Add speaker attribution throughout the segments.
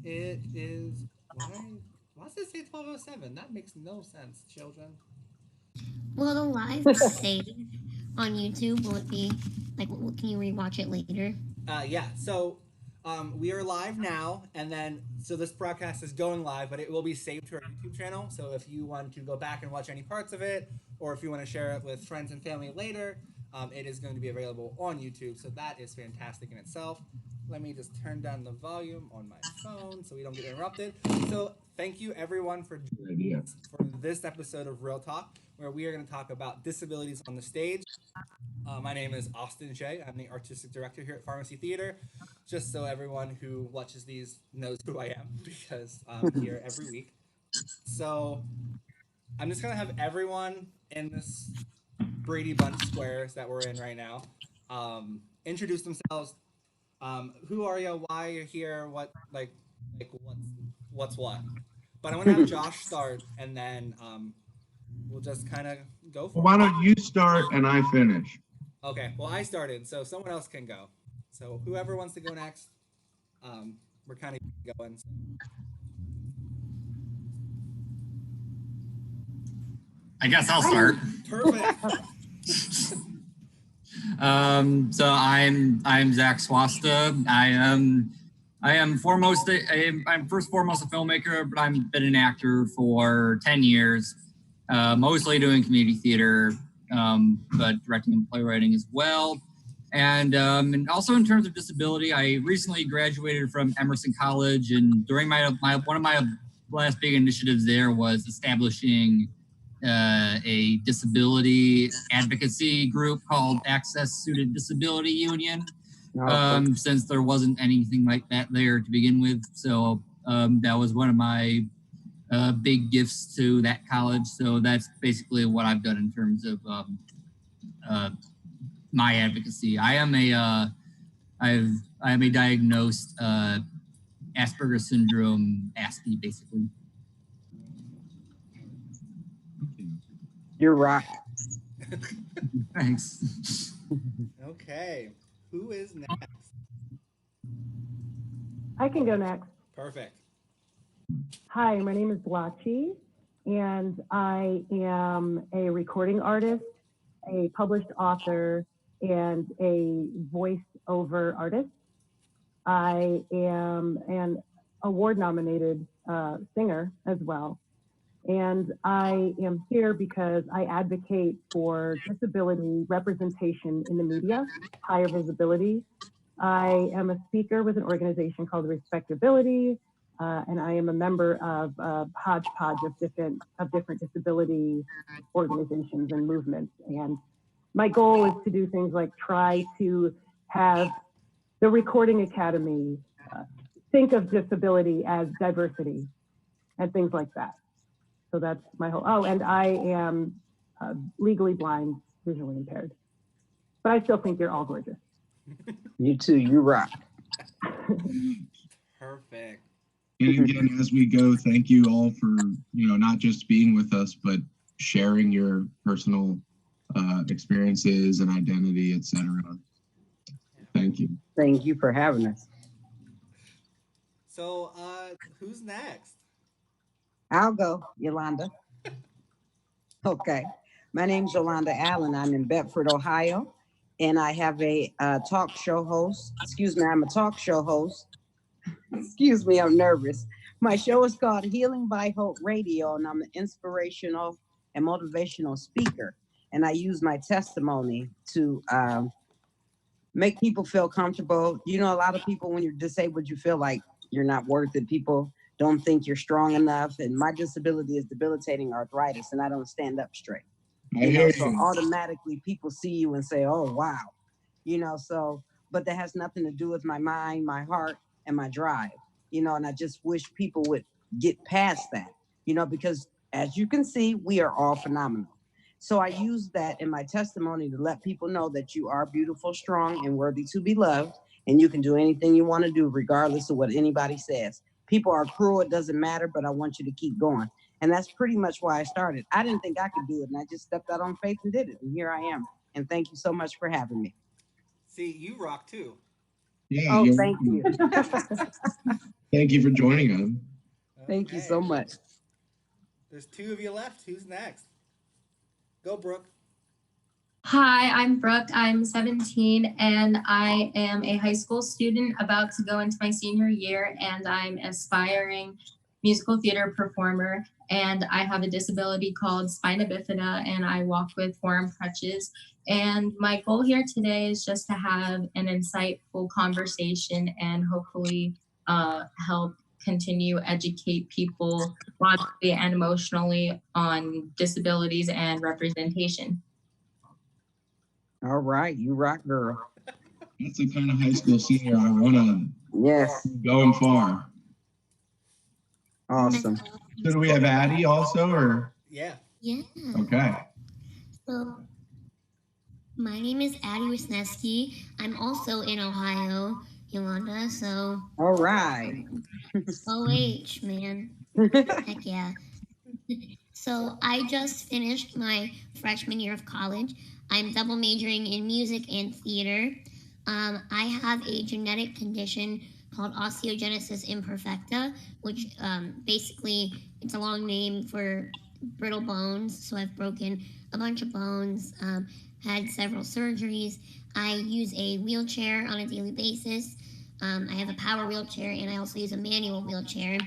Speaker 1: It is. Why does it say 12:07? That makes no sense, children.
Speaker 2: Will the live be saved on YouTube? Will it be like? Can you rewatch it later?
Speaker 1: Yeah. So we are live now, and then so this broadcast is going live, but it will be saved to our YouTube channel. So if you want to go back and watch any parts of it, or if you want to share it with friends and family later, it is going to be available on YouTube. So that is fantastic in itself. Let me just turn down the volume on my phone so we don't get interrupted. So thank you everyone for
Speaker 3: Good idea.
Speaker 1: for this episode of Real Talk, where we are going to talk about disabilities on the stage. My name is Austin Shay. I'm the artistic director here at Pharmacy Theater. Just so everyone who watches these knows who I am, because I'm here every week. So I'm just gonna have everyone in this Brady Bunch squares that we're in right now introduce themselves. Who are you? Why you're here? What's what? But I'm gonna have Josh start, and then we'll just kind of go
Speaker 3: Well,
Speaker 1: for
Speaker 3: why
Speaker 1: it.
Speaker 3: don't you start and I finish?
Speaker 1: Okay. Well, I started, so someone else can go. So whoever wants to go next, we're kind of going. So.
Speaker 4: I guess I'll start.
Speaker 1: Perfect.
Speaker 4: So I'm Zach Swasta. I'm first and foremost a filmmaker, but I've been an actor for 10 years, mostly doing community theater, but directing and playwriting as well. And also in terms of disability, I recently graduated from Emerson College, and during my one of my last big initiatives there was establishing a disability advocacy group called Access Suited Disability Union, since there wasn't anything like that there to begin with. So that was one of my big gifts to that college. So that's basically what I've done in terms of my advocacy. I am a diagnosed Asperger's syndrome ASPE, basically.
Speaker 5: You're right.
Speaker 4: Thanks.
Speaker 1: Okay. Who is next?
Speaker 6: I can go next.
Speaker 1: Perfect.
Speaker 6: Hi, my name is Lachi, and I am a recording artist, a published author, and a voiceover artist. I am an award-nominated singer as well. And I am here because I advocate for disability representation in the media, higher visibility. I am a speaker with an organization called Respectability, and I am a member of a hodgepodge of different disability organizations and movements. And my goal is to do things like try to have the Recording Academy think of disability as diversity and things like that. So that's my whole, and I am legally blind, visually impaired. But I still think you're all gorgeous.
Speaker 5: You too, you rock.
Speaker 1: Perfect.
Speaker 3: And again, as we go, thank you all for, not just being with us, but sharing your personal experiences and identity, etc. Thank you.
Speaker 5: Thank you for having us.
Speaker 1: So, who's next?
Speaker 5: I'll go, Yolanda. Okay. My name's Yolanda Allen. I'm in Bedford, Ohio, and I have a talk show host. Excuse me, I'm a talk show host. Excuse me, I'm nervous. My show is called Healing by Hope Radio, and I'm an inspirational and motivational speaker. And I use my testimony to make people feel comfortable. A lot of people, when you're disabled, you feel like you're not worth it. People don't think you're strong enough. And my disability is debilitating arthritis, and I don't stand up straight. So automatically people see you and say, oh, wow. But that has nothing to do with my mind, my heart, and my drive. And I just wish people would get past that, because as you can see, we are all phenomenal. So I use that in my testimony to let people know that you are beautiful, strong, and worthy to be loved. And you can do anything you want to do, regardless of what anybody says. People are cruel, it doesn't matter, but I want you to keep going. And that's pretty much why I started. I didn't think I could do it, and I just stepped out on faith and did it. And here I am. And thank you so much for having me.
Speaker 1: See, you rock too.
Speaker 3: Yeah.
Speaker 5: Oh, thank you.
Speaker 3: Thank you for joining us.
Speaker 5: Thank you so
Speaker 1: Okay.
Speaker 5: much.
Speaker 1: There's two of you left. Who's next? Go, Brooke.
Speaker 7: Hi, I'm Brooke. I'm 17 and I am a high school student about to go into my senior year, and I'm an aspiring musical theater performer. And I have a disability called spina bifida, and I walk with forearm crutches. And my goal here today is just to have an insightful conversation and hopefully help continue educate people logically and emotionally on disabilities and representation.
Speaker 5: All right, you rock, girl.
Speaker 3: That's the kind of high school senior I want to
Speaker 5: Yes,
Speaker 3: going far.
Speaker 5: awesome.
Speaker 3: So do we have Addie also, or?
Speaker 1: Yeah.
Speaker 2: Yeah.
Speaker 3: Okay.
Speaker 2: So, my name is Addie Wisniewski. I'm also in Ohio, Yolanda. So,
Speaker 5: All right.
Speaker 2: OH, man. Heck yeah. So, I just finished my freshman year of college. I'm double majoring in music and theater. I have a genetic condition called osteogenesis imperfecta, which basically it's a long name for brittle bones. So I've broken a bunch of bones, had several surgeries. I use a wheelchair on a daily basis. I have a power wheelchair and I also use a manual wheelchair.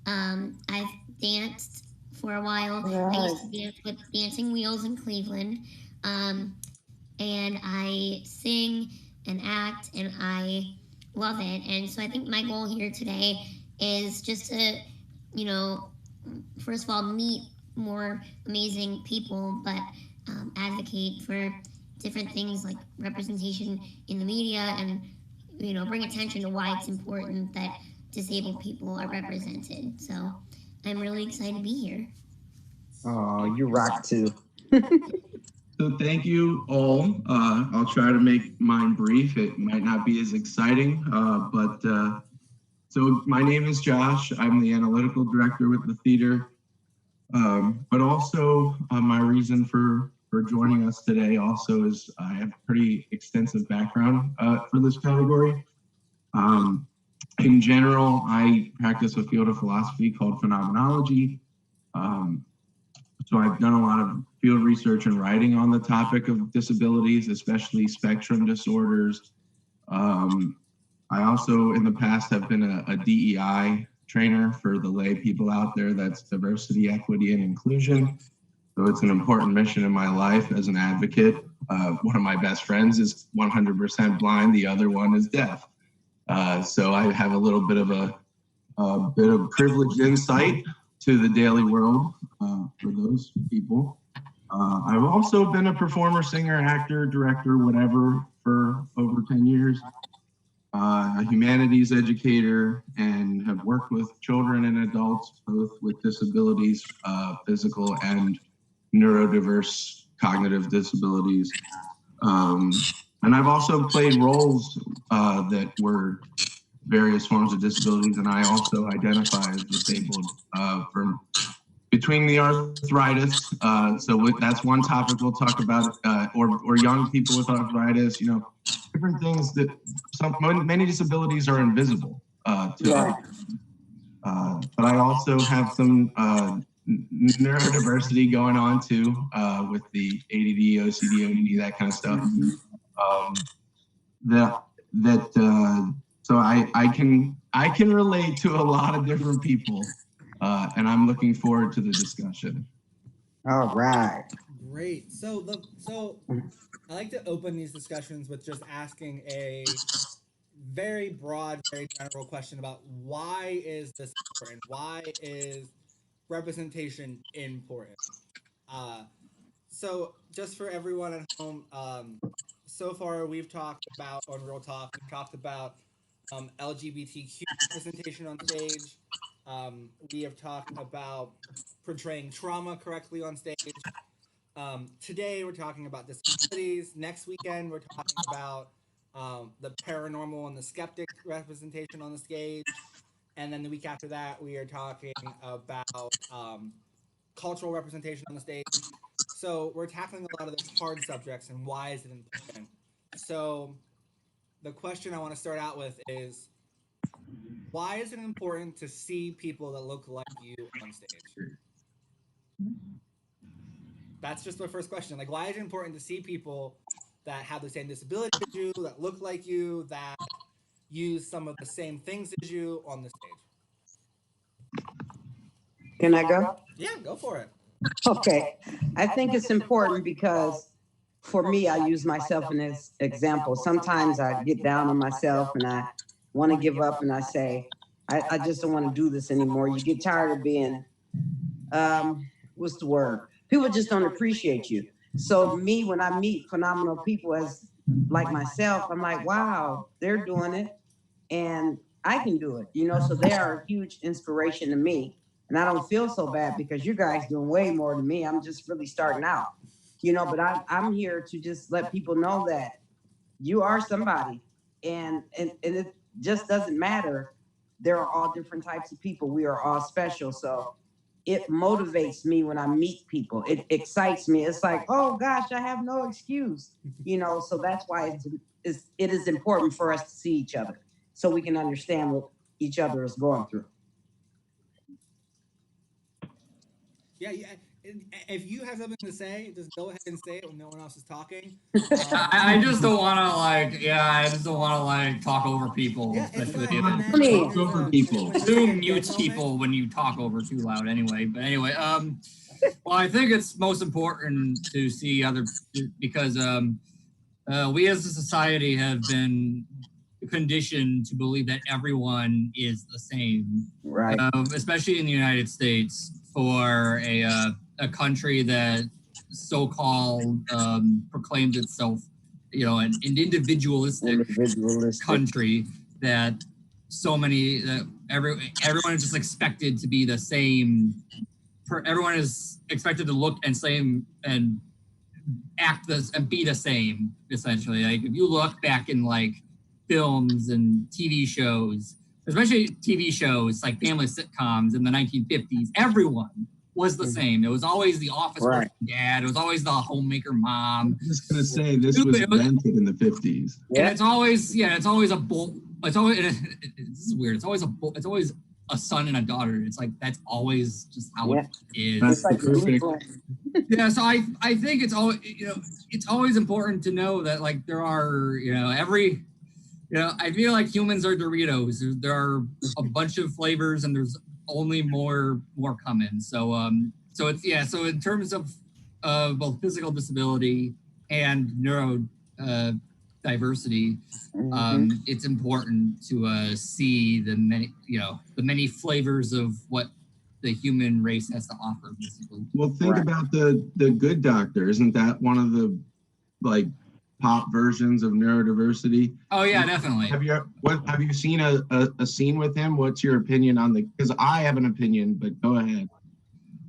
Speaker 2: I've danced for a while. I used to dance with Dancing Wheels in Cleveland. And I sing and act and I love it. And so I think my goal here today is just to, first of all, meet more amazing people, but advocate for different things like representation in the media and, bring attention to why it's important that disabled people are represented. So I'm really excited to be here.
Speaker 5: Oh, you rock too.
Speaker 3: So thank you all. I'll try to make mine brief. It might not be as exciting, but so my name is Josh. I'm the analytical director with the theater. But also my reason for joining us today also is I have a pretty extensive background for this category. In general, I practice a field of philosophy called phenomenology. So I've done a lot of field research and writing on the topic of disabilities, especially spectrum disorders. I also in the past have been a DEI trainer for the lay people out there. That's diversity, equity, and inclusion. So it's an important mission in my life as an advocate. One of my best friends is 100% blind. The other one is deaf. So I have a little bit of a bit of privileged insight to the daily world for those people. I've also been a performer, singer, actor, director, whatever for over 10 years. A humanities educator, and have worked with children and adults, both with disabilities, physical and neurodiverse cognitive disabilities. And I've also played roles that were various forms of disabilities, and I also identify as disabled from between the arthritis. So that's one topic we'll talk about, or young people with arthritis, different things that many disabilities are invisible to us. But I also have some neurodiversity going on too, with the ADD, OCD, ODD, that kind of stuff. So I can relate to a lot of different people, and I'm looking forward to the discussion.
Speaker 5: All right.
Speaker 1: Great. So I like to open these discussions with just asking a very broad, very general question about why is this important? Why is representation important? So just for everyone at home, so far we've talked about on Real Talk, we've talked about LGBTQ representation on stage. We have talked about portraying trauma correctly on stage. Today we're talking about disabilities. Next weekend we're talking about the paranormal and the skeptic representation on the stage. And then the week after that we are talking about cultural representation on the stage. So we're tackling a lot of those hard subjects and why is it important. So the question I want to start out with is, Why is it important to see people that look like you on stage? That's just my first question. Like, why is it important to see people that have the same disability as you, that look like you, that use some of the same things as you on the stage?
Speaker 5: Can I go?
Speaker 1: Yeah, go for it.
Speaker 5: Okay. I think it's important because for me, I use myself in this example. Sometimes I get down on myself and I want to give up and I say, I just don't want to do this anymore. You get tired of being, what's the word? People just don't appreciate you. So me, when I meet phenomenal people as like myself, I'm like, wow, they're doing it and I can do it, so they are a huge inspiration to me. And I don't feel so bad because you guys doing way more than me. I'm just really starting out, but I'm here to just let people know that you are somebody and it just doesn't matter. There are all different types of people. We are all special. So it motivates me when I meet people. It excites me. It's like, oh gosh, I have no excuse, so that's why it is important for us to see each other so we can understand what each other is going through.
Speaker 1: Yeah. If you have something to say, just go ahead and say it when no one else is talking.
Speaker 4: I just don't want to talk over people.
Speaker 1: Yeah, it's
Speaker 4: especially
Speaker 1: fine.
Speaker 3: Talk over people.
Speaker 4: Zoom mutes people when you talk over too loud anyway. But anyway, well, I think it's most important to see other because we as a society have been conditioned to believe that everyone is the same,
Speaker 5: right?
Speaker 4: Especially in the United States, for a country that so-called proclaims itself, an individualistic country that so many that everyone is just expected to be the same. Everyone is expected to look and same and act this and be the same. Essentially, like if you look back in like films and TV shows, especially TV shows like family sitcoms in the 1950s, everyone was the same. It was always the office working dad. It was always the homemaker mom.
Speaker 3: I'm just gonna say this was invented in the 50s.
Speaker 4: And it's always a bull. It's always this is weird. It's always a son and a daughter. It's like that's always just how it is.
Speaker 3: That's like perfect.
Speaker 4: Yeah, so I think it's always it's always important to know that like there are I feel like humans are Doritos. There are a bunch of flavors, and there's only more coming. So so in terms of both physical disability and neuro diversity, it's important to see the many flavors of what the human race has to offer, basically.
Speaker 3: Well, think about the Good Doctor. Isn't that one of the pop versions of neurodiversity?
Speaker 4: Oh yeah, definitely.
Speaker 3: Have you seen a scene with him? What's your opinion on because I have an opinion, but go ahead.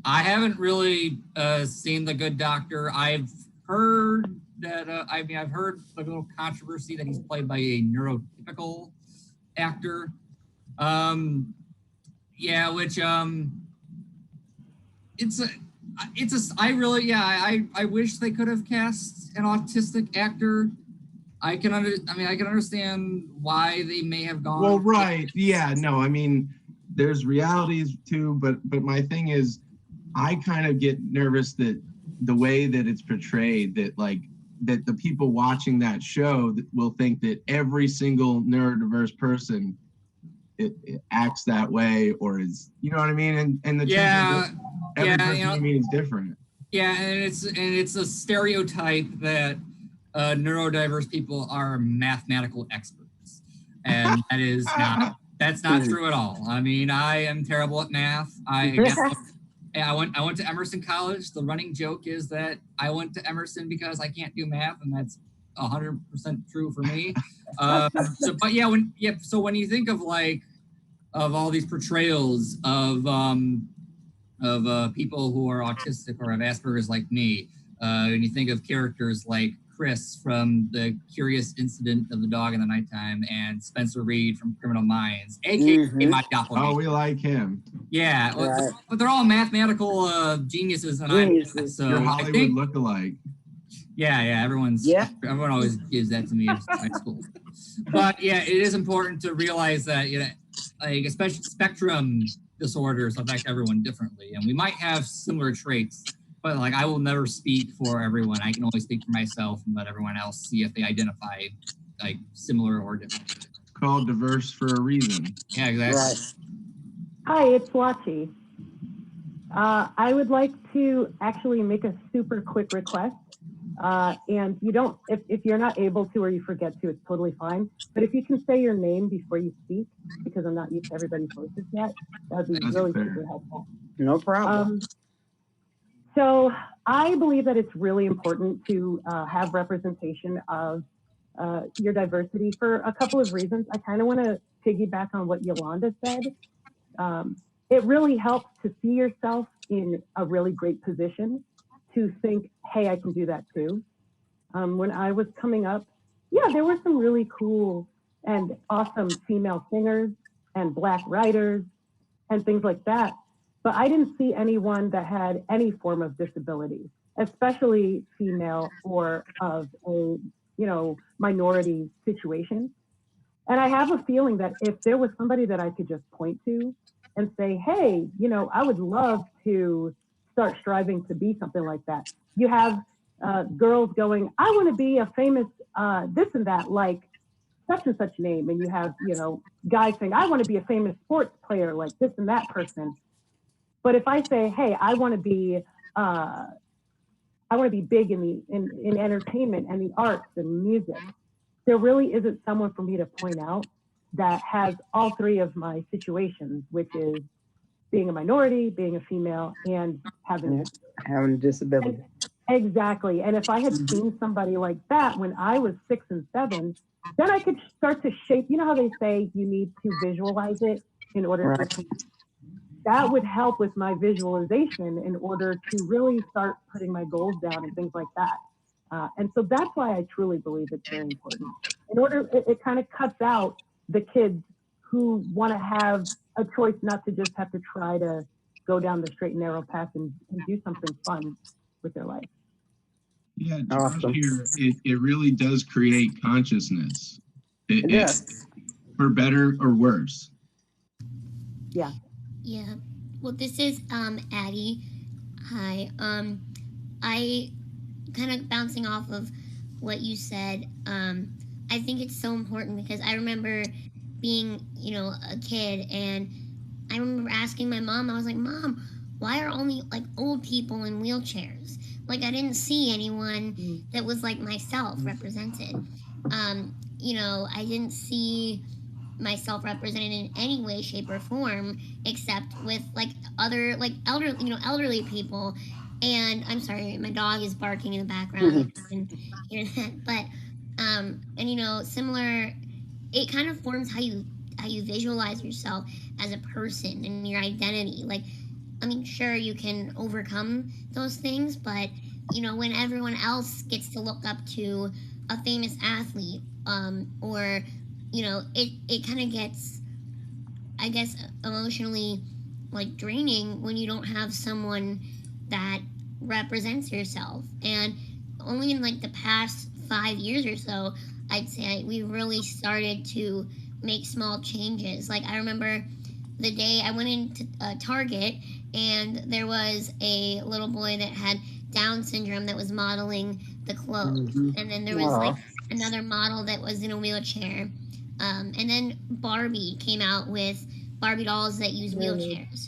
Speaker 4: I haven't really seen The Good Doctor. I've heard that I've heard a little controversy that he's played by a neurotypical actor. I wish they could have cast an autistic actor. I can understand why they may have gone.
Speaker 3: Well, right. Yeah, no, there's realities too, but my thing is I kind of get nervous that the way that it's portrayed, that the people watching that show will think that every single neurodiverse person it acts that way, or is, you know what I mean? And the every person is different.
Speaker 4: Yeah, and it's a stereotype that neurodiverse people are mathematical experts, and that's not true at all. I am terrible at math. I went to Emerson College. The running joke is that I went to Emerson because I can't do math, and that's 100% true for me. So when you think of all these portrayals of people who are autistic or have Asperger's like me, and you think of characters like Chris from The Curious Incident of the Dog in the Nighttime and Spencer Reed from Criminal Minds, aka my doppelganger.
Speaker 3: Oh, we like him.
Speaker 4: Yeah, right. But they're all mathematical geniuses, and
Speaker 3: so your Hollywood lookalike.
Speaker 4: Yeah. Everyone always gives that to me in high school. But yeah, it is important to realize that, like especially spectrum disorders affect everyone differently, and we might have similar traits, but like I will never speak for everyone. I can only speak for myself and let everyone else see if they identify like similar or different.
Speaker 3: It's called diverse for a reason.
Speaker 4: Yeah, exactly.
Speaker 5: Right.
Speaker 6: Hi, it's Lachi. I would like to actually make a super quick request. And you don't, if you're not able to or you forget to, it's totally fine. But if you can say your name before you speak, because I'm not used to everybody's voices yet, that would be really super helpful.
Speaker 5: No problem.
Speaker 6: So I believe that it's really important to have representation of your diversity for a couple of reasons. I kind of want to piggyback on what Yolanda said. It really helps to see yourself in a really great position to think, hey, I can do that too. When I was coming up, yeah, there were some really cool and awesome female singers and Black writers and things like that. But I didn't see anyone that had any form of disability, especially female or of a, minority situation. And I have a feeling that if there was somebody that I could just point to and say, hey, I would love to start striving to be something like that. You have girls going, I want to be a famous this and that, like such and such name. And you have, guys saying, I want to be a famous sports player like this and that person. But if I say, hey, I want to be big in entertainment and the arts and music, there really isn't someone for me to point out that has all three of my situations, which is being a minority, being a female, and having
Speaker 5: a disability.
Speaker 6: Exactly. And if I had seen somebody like that when I was 6 and 7, then I could start to shape. You know how they say you need to visualize it in order to. That would help with my visualization in order to really start putting my goals down and things like that. And so that's why I truly believe it's very important. It kind of cuts out the kids who want to have a choice not to just have to try to go down the straight and narrow path and do something fun with their life.
Speaker 3: Yeah, awesome. Here, it really does create consciousness. It's for better or worse.
Speaker 6: Yeah.
Speaker 2: Yeah. Well, this is Addie. Hi. I kind of bouncing off of what you said. I think it's so important because I remember being, a kid, and I remember asking my mom, I was like, Mom, why are only like old people in wheelchairs? Like I didn't see anyone that was like myself represented. I didn't see myself represented in any way, shape, or form, except with like other like elderly people. And I'm sorry, my dog is barking in the background. You can hear that. But similar, it kind of forms how you visualize yourself as a person and your identity. Like, I mean, sure, you can overcome those things, but when everyone else gets to look up to a famous athlete, or it kind of gets, I guess, emotionally like draining when you don't have someone that represents yourself. And only in like the past 5 years or so, I'd say we really started to make small changes. Like I remember the day I went into Target and there was a little boy that had Down syndrome that was modeling the clothes. And then there was like another model that was in a wheelchair. And then Barbie came out with Barbie dolls that use wheelchairs.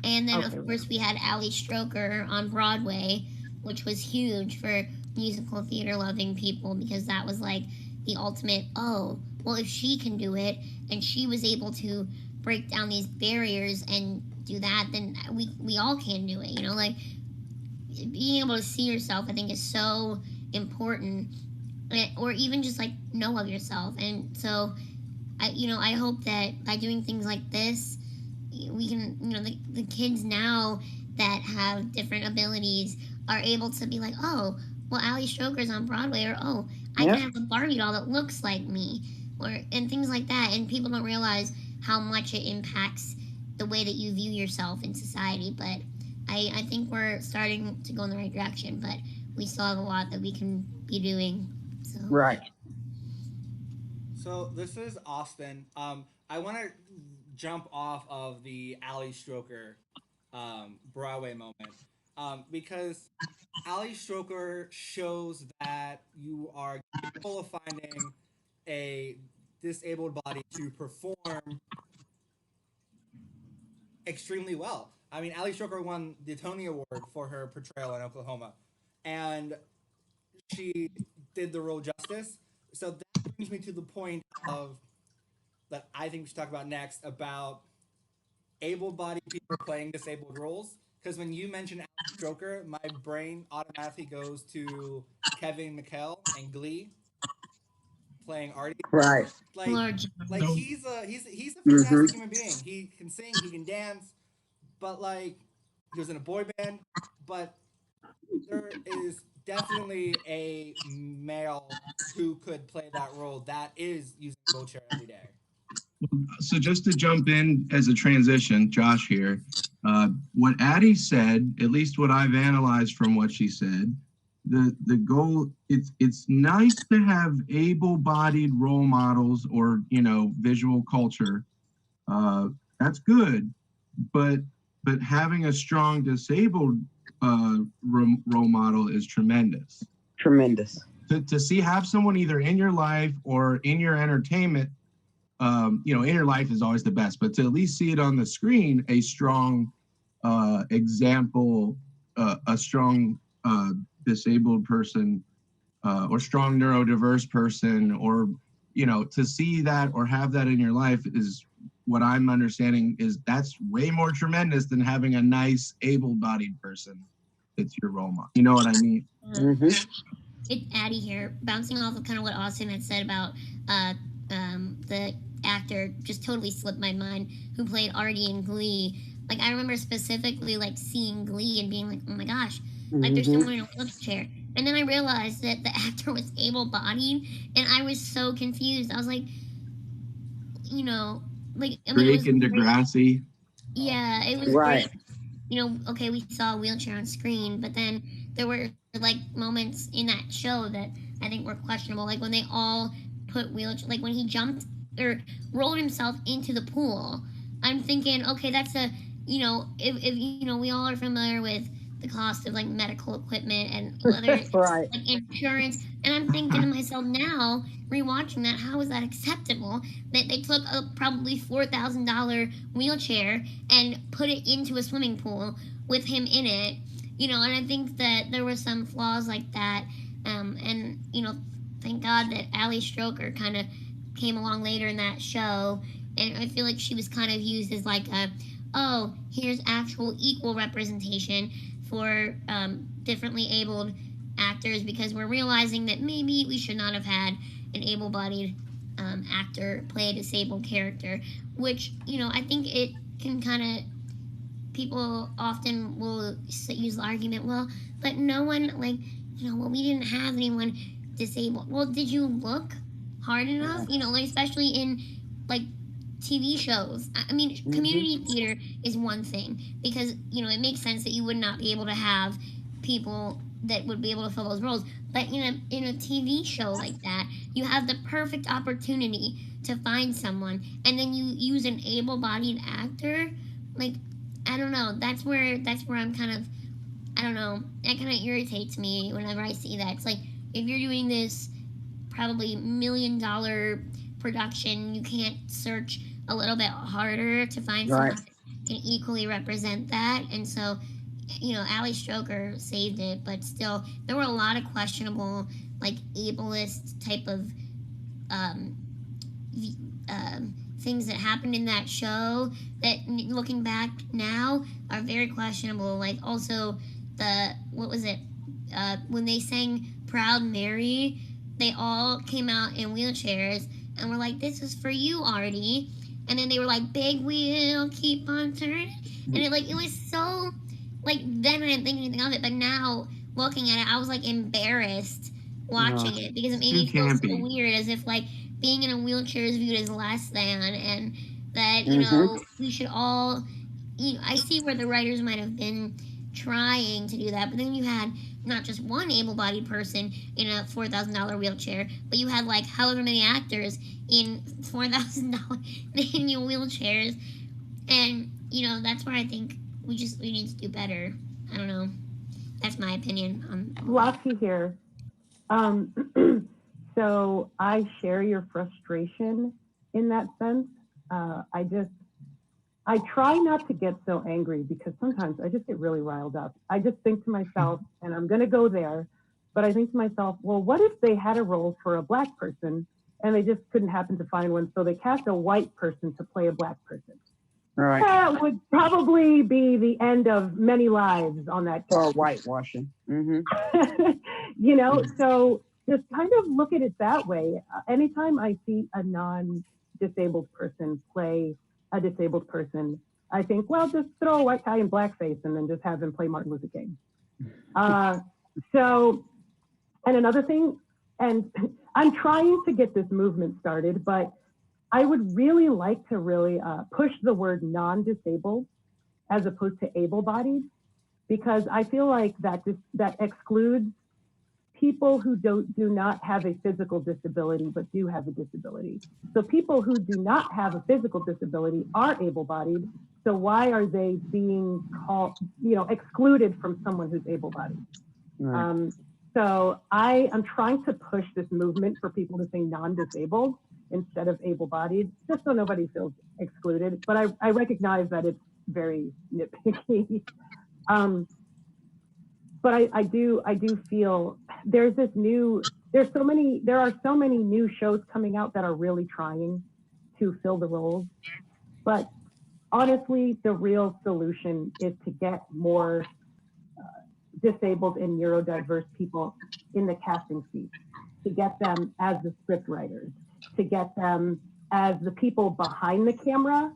Speaker 2: And then, of course, we had Ali Stroker on Broadway, which was huge for musical theater loving people because that was like the ultimate, oh, well, if she can do it and she was able to break down these barriers and do that, then we all can do it. Like being able to see yourself, I think, is so important, or even just like know of yourself. And so I hope that by doing things like this, we can, the kids now that have different abilities are able to be like, oh, well, Ali Stroker's on Broadway, or oh, I can have a Barbie doll that looks like me, and things like that. And people don't realize how much it impacts the way that you view yourself in society. But I think we're starting to go in the right direction. But we still have a lot that we can be doing. So
Speaker 5: Right.
Speaker 1: So this is Austin. I want to jump off of the Ali Stroker Broadway moment because Ali Stroker shows that you are capable of finding a disabled body to perform extremely well. I mean, Ali Stroker won the Tony Award for her portrayal in Oklahoma, and she did the role justice. So that brings me to the point of that I think we should talk about next about able-bodied people playing disabled roles. Because when you mention Alex Stroker, my brain automatically goes to Kevin McHale and Glee playing Artie.
Speaker 5: Right.
Speaker 1: Like,
Speaker 2: Lord,
Speaker 1: like he's a
Speaker 5: Mm-hmm.
Speaker 1: fantastic human being. He can sing, he can dance, but like he was in a boy band. But there is definitely a male who could play that role that is using a wheelchair every day.
Speaker 3: So just to jump in as a transition, Josh here, what Addie said, at least what I've analyzed from what she said, the goal, it's nice to have able-bodied role models or, you know, visual culture. That's good, but having a strong disabled role model is tremendous.
Speaker 5: Tremendous.
Speaker 3: To see, have someone either in your life or in your entertainment, you know, in your life is always the best, but to at least see it on the screen, a strong example, a strong disabled person or strong neurodiverse person, or, you know, to see that or have that in your life is what I'm understanding is that's way more tremendous than having a nice able-bodied person that's your role model. You know what I mean?
Speaker 5: Mm-hmm.
Speaker 2: It's Addie here, bouncing off of kind of what Austin had said about the actor, just totally slipped my mind, who played Artie in Glee. Like, I remember specifically, like, seeing Glee and being like, oh my gosh, like, there's someone in a wheelchair. And then I realized that the actor was able-bodied, and I was so confused. I was like, you know, like, I mean,
Speaker 3: Drake and Degrassi.
Speaker 2: Yeah, it was
Speaker 5: Right.
Speaker 2: great. You know, okay, we saw a wheelchair on screen, but then there were like moments in that show that I think were questionable, like when they all put wheelchair, like when he jumped or rolled himself into the pool. I'm thinking, okay, that's a, you know, if you know, we all are familiar with the cost of like medical equipment and other
Speaker 5: Right.
Speaker 2: like insurance, and I'm thinking to myself now, rewatching that, how is that acceptable that they took a probably $4,000 wheelchair and put it into a swimming pool with him in it, you know? And I think that there were some flaws like that, and you know, thank God that Ali Stroker kind of came along later in that show, and I feel like she was kind of used as like a, oh, here's actual equal representation for differently abled actors, because we're realizing that maybe we should not have had an able-bodied actor play a disabled character, which, you know, I think it can kind of, people often will use the argument, well, but no one, like, you know, well, we didn't have anyone disabled. Well, did you look hard enough? You know, like, especially in, like, TV shows. I mean, community theater is one thing, because, you know, it makes sense that you would not be able to have people that would be able to fill those roles. But in a TV show like that, you have the perfect opportunity to find someone, and then you use an able-bodied actor. Like, I don't know. That's where I'm kind of, I don't know. That kind of irritates me whenever I see that. It's like, if you're doing this probably $1 million production, you can't search a little bit harder to find someone that can equally represent that. And so, you know, Ali Stroker saved it, but still, there were a lot of questionable, like, ableist type of things that happened in that show that, looking back now, are very questionable. Like, also, what was it? When they sang Proud Mary, they all came out in wheelchairs and were like, this is for you, Artie. And then they were like, big wheel, keep on turning. And it was so, like, then I didn't think anything of it, but now looking at it, I was like embarrassed watching it, because it made me feel so weird, as if like being in a wheelchair is viewed as less than, and that, you know, we should all, you know, I see where the writers might have been trying to do that. But then you had not just one able-bodied person in a $4,000 wheelchair, but you had like however many actors in $4,000 manual wheelchairs, and that's where I think we need to do better. I don't know. That's my opinion on
Speaker 6: Lachi here. So I share your frustration in that sense. I try not to get so angry because sometimes I just get really riled up. I just think to myself, and I'm going to go there, but I think to myself, well, what if they had a role for a Black person and they just couldn't happen to find one, so they cast a white person to play a Black person?
Speaker 5: Right.
Speaker 6: That would probably be the end of many lives on that.
Speaker 5: Or whitewashing. Mm-hmm.
Speaker 6: So just kind of look at it that way. Anytime I see a non-disabled person play a disabled person, I think, well, just throw a white guy in blackface and then just have him play Martin Luther King. And another thing, and I'm trying to get this movement started, but I would really like to really push the word non-disabled as opposed to able-bodied, because I feel like that excludes people who do not have a physical disability but do have a disability. So people who do not have a physical disability are able-bodied. So why are they being called, excluded from someone who's able-bodied? Right. So I am trying to push this movement for people to say non-disabled instead of able-bodied, just so nobody feels excluded. But I recognize that it's very nitpicky. But I do feel there are so many new shows coming out that are really trying to fill the roles. But honestly, the real solution is to get more disabled and neurodiverse people in the casting seats, to get them as the script writers, to get them as the people behind the camera,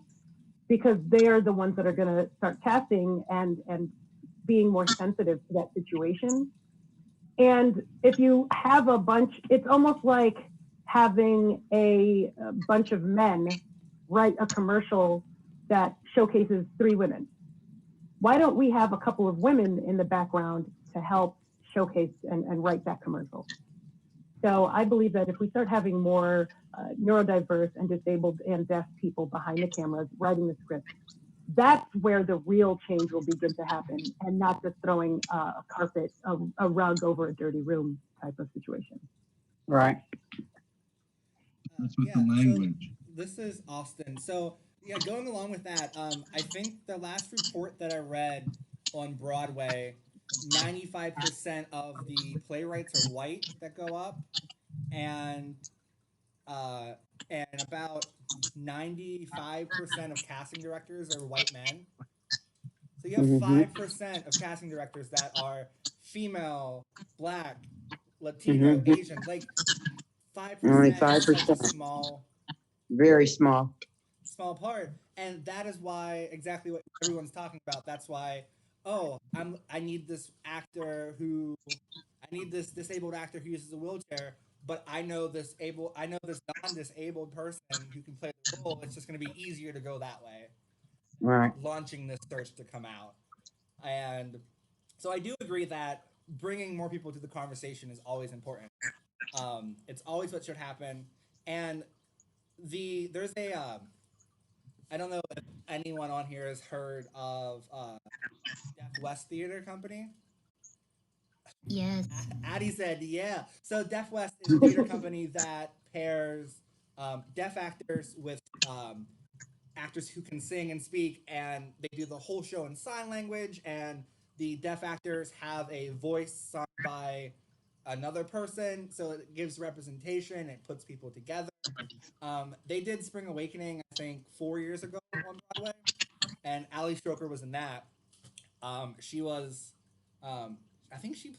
Speaker 6: because they are the ones that are going to start casting and being more sensitive to that situation. And if you have a bunch, it's almost like having a bunch of men write a commercial that showcases 3 women. Why don't we have a couple of women in the background to help showcase and write that commercial? So I believe that if we start having more neurodiverse and disabled and deaf people behind the cameras writing the script, that's where the real change will begin to happen, and not just throwing a carpet, a rug over a dirty room type of situation.
Speaker 5: Right.
Speaker 3: That's with the language.
Speaker 1: So this is Austin. So yeah, going along with that, I think the last report that I read on Broadway, 95% of the playwrights are white that go up, and about 95% of casting directors are white men. So you have 5% of casting directors that are female, Black, Latino, Asian. Like 5%.
Speaker 5: Only
Speaker 1: 5%. Is such a
Speaker 5: 5%. Very small
Speaker 1: part, and that is why exactly what everyone's talking about. That's why, I need this disabled actor who uses a wheelchair, but I know this non-disabled person who can play the role. It's just going to be easier to go that way.
Speaker 5: Right.
Speaker 1: Launching this search to come out, and so I do agree that bringing more people to the conversation is always important. It's always what should happen, and there's a I don't know if anyone on here has heard of Deaf West Theater Company.
Speaker 2: Yes.
Speaker 1: Addie said, yeah. So Deaf West is a theater company that pairs deaf actors with actors who can sing and speak, and they do the whole show in sign language, and the deaf actors have a voice sung by another person, so it gives representation, it puts people together. They did Spring Awakening, I think, 4 years ago on Broadway, and Ali Stroker was in that. She was, I think she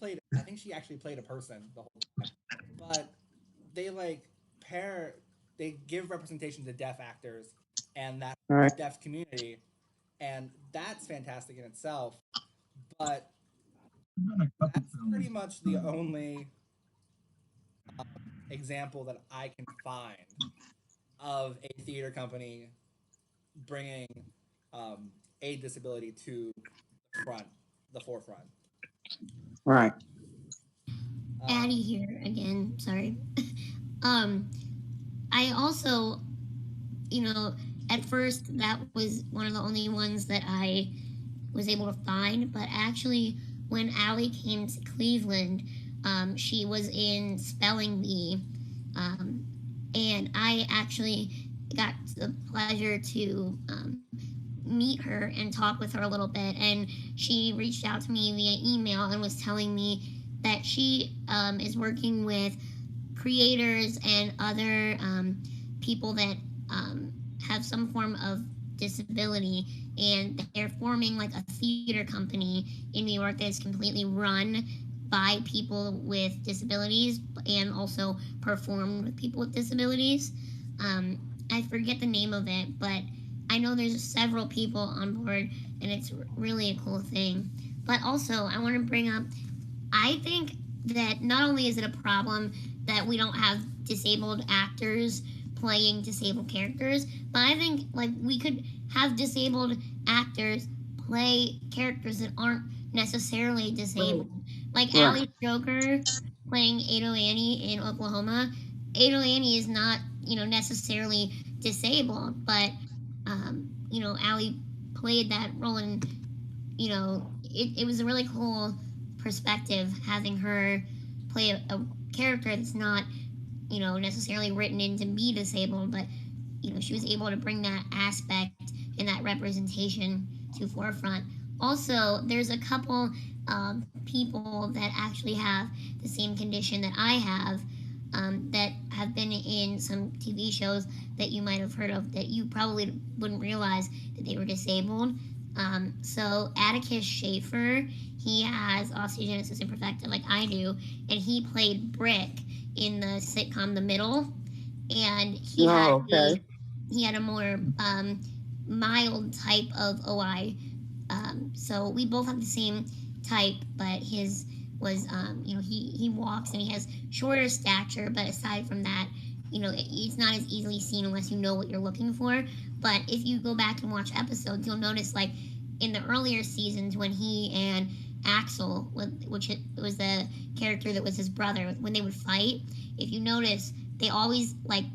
Speaker 1: actually played a person the whole time. But they they give representation to deaf actors and that deaf community, and that's fantastic in itself. But that's pretty much the only example that I can find of a theater company bringing a disability to the front. the forefront.
Speaker 5: Right.
Speaker 2: Addie here again. Sorry. I also, at first that was one of the only ones that I was able to find, but actually when Allie came to Cleveland, she was in spelling bee, and I actually got the pleasure to meet her and talk with her a little bit, and she reached out to me via email and was telling me that she is working with creators and other people that have some form of disability, and they're forming like a theater company in New York that is completely run by people with disabilities and also performed with people with disabilities. I forget the name of it, but I know there's several people on board, and it's really a cool thing. But also, I want to bring up, I think that not only is it a problem that we don't have disabled actors playing disabled characters, but I think like we could have disabled actors play characters that aren't necessarily disabled. Like
Speaker 5: Right.
Speaker 2: Allie Stroker playing Ado Annie in Oklahoma. Ado Annie is not, necessarily disabled, but Allie played that role, and it was a really cool perspective having her play a character that's not necessarily written in to be disabled, but she was able to bring that aspect and that representation to forefront. Also, there's a couple people that actually have the same condition that I have, that have been in some TV shows that you might have heard of that you probably wouldn't realize that they were disabled. So Atticus Schaefer, he has osteogenesis imperfecta like I do, and he played Brick in the sitcom The Middle, and he had a more mild type of OI. So we both have the same type, but his was he walks and he has shorter stature, but aside from that, it's not as easily seen unless you know what you're looking for. But if you go back and watch episodes, you'll notice like in the earlier seasons when he and Axel, which was the character that was his brother, when they would fight, if you notice, they always like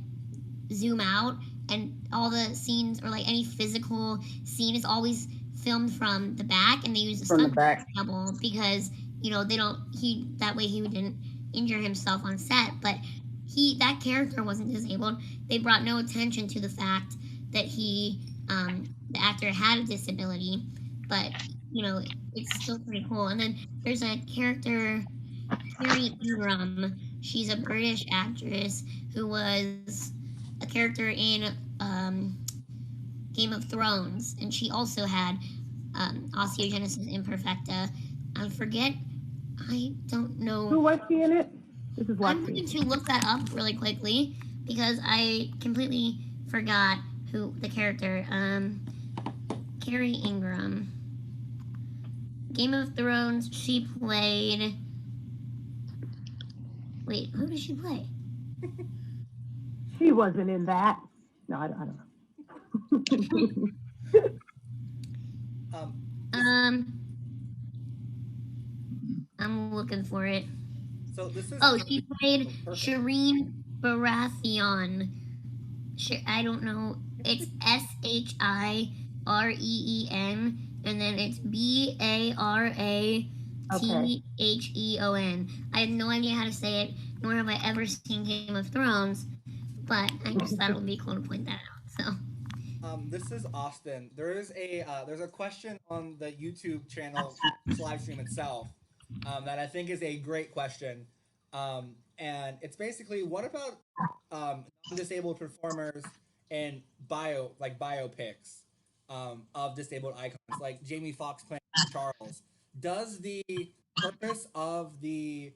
Speaker 2: zoom out, and all the scenes or like any physical scene is always filmed from the back, and they use a stunt double because that way he didn't injure himself on set. But that character wasn't disabled. They brought no attention to the fact that the actor had a disability, but it's still pretty cool. And then there's a character, Carrie Ingram. She's a British actress who was a character in Game of Thrones, and she also had osteogenesis imperfecta. I don't know.
Speaker 6: Who was she in it? This is
Speaker 2: I'm going to look that up really quickly because I completely forgot who the character. Carrie Ingram. Game of Thrones. She played. Wait, who did she play?
Speaker 6: She wasn't in that. No, I don't know.
Speaker 2: I'm looking for it.
Speaker 1: So this is.
Speaker 2: Oh, she played Shireen Baratheon. I don't know. It's Shireen, and then it's Baratheon. I have no idea how to say it, nor have I ever seen Game of Thrones, but I just thought it would be cool to point that out. So.
Speaker 1: This is Austin. There's a question on the YouTube channel live stream itself that I think is a great question, and it's basically, what about non-disabled performers in biopics of disabled icons, like Jamie Foxx playing Charles? Does the purpose of the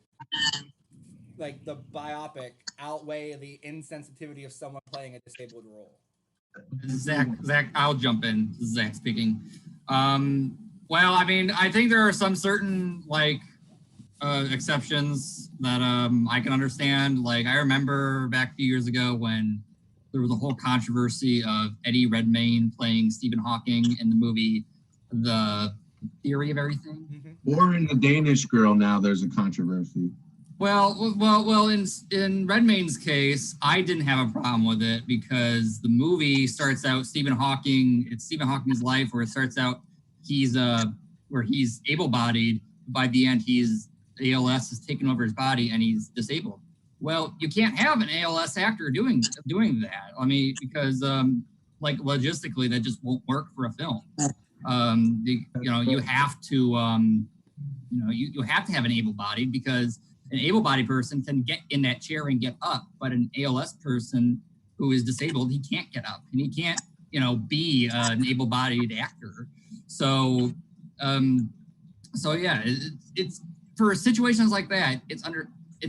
Speaker 1: biopic outweigh the insensitivity of someone playing a disabled role?
Speaker 4: Zach, I'll jump in. This is Zach speaking. Well, I mean, I think there are some certain exceptions that I can understand. Like, I remember back a few years ago when there was a whole controversy of Eddie Redmayne playing Stephen Hawking in the movie The theory of everything.
Speaker 3: Or in the Danish Girl now, there's a controversy.
Speaker 4: Well. In Redmayne's case, I didn't have a problem with it because the movie starts out it's Stephen Hawking's life, where it starts out he's able-bodied. By the end, ALS has taken over his body and he's disabled. Well, you can't have an ALS actor doing that. I mean, because like logistically, that just won't work for a film. You have to you have to have an able-bodied, because an able-bodied person can get in that chair and get up, but an ALS person who is disabled, he can't get up and he can't, be an able-bodied actor. So, yeah, it's for situations like that, it's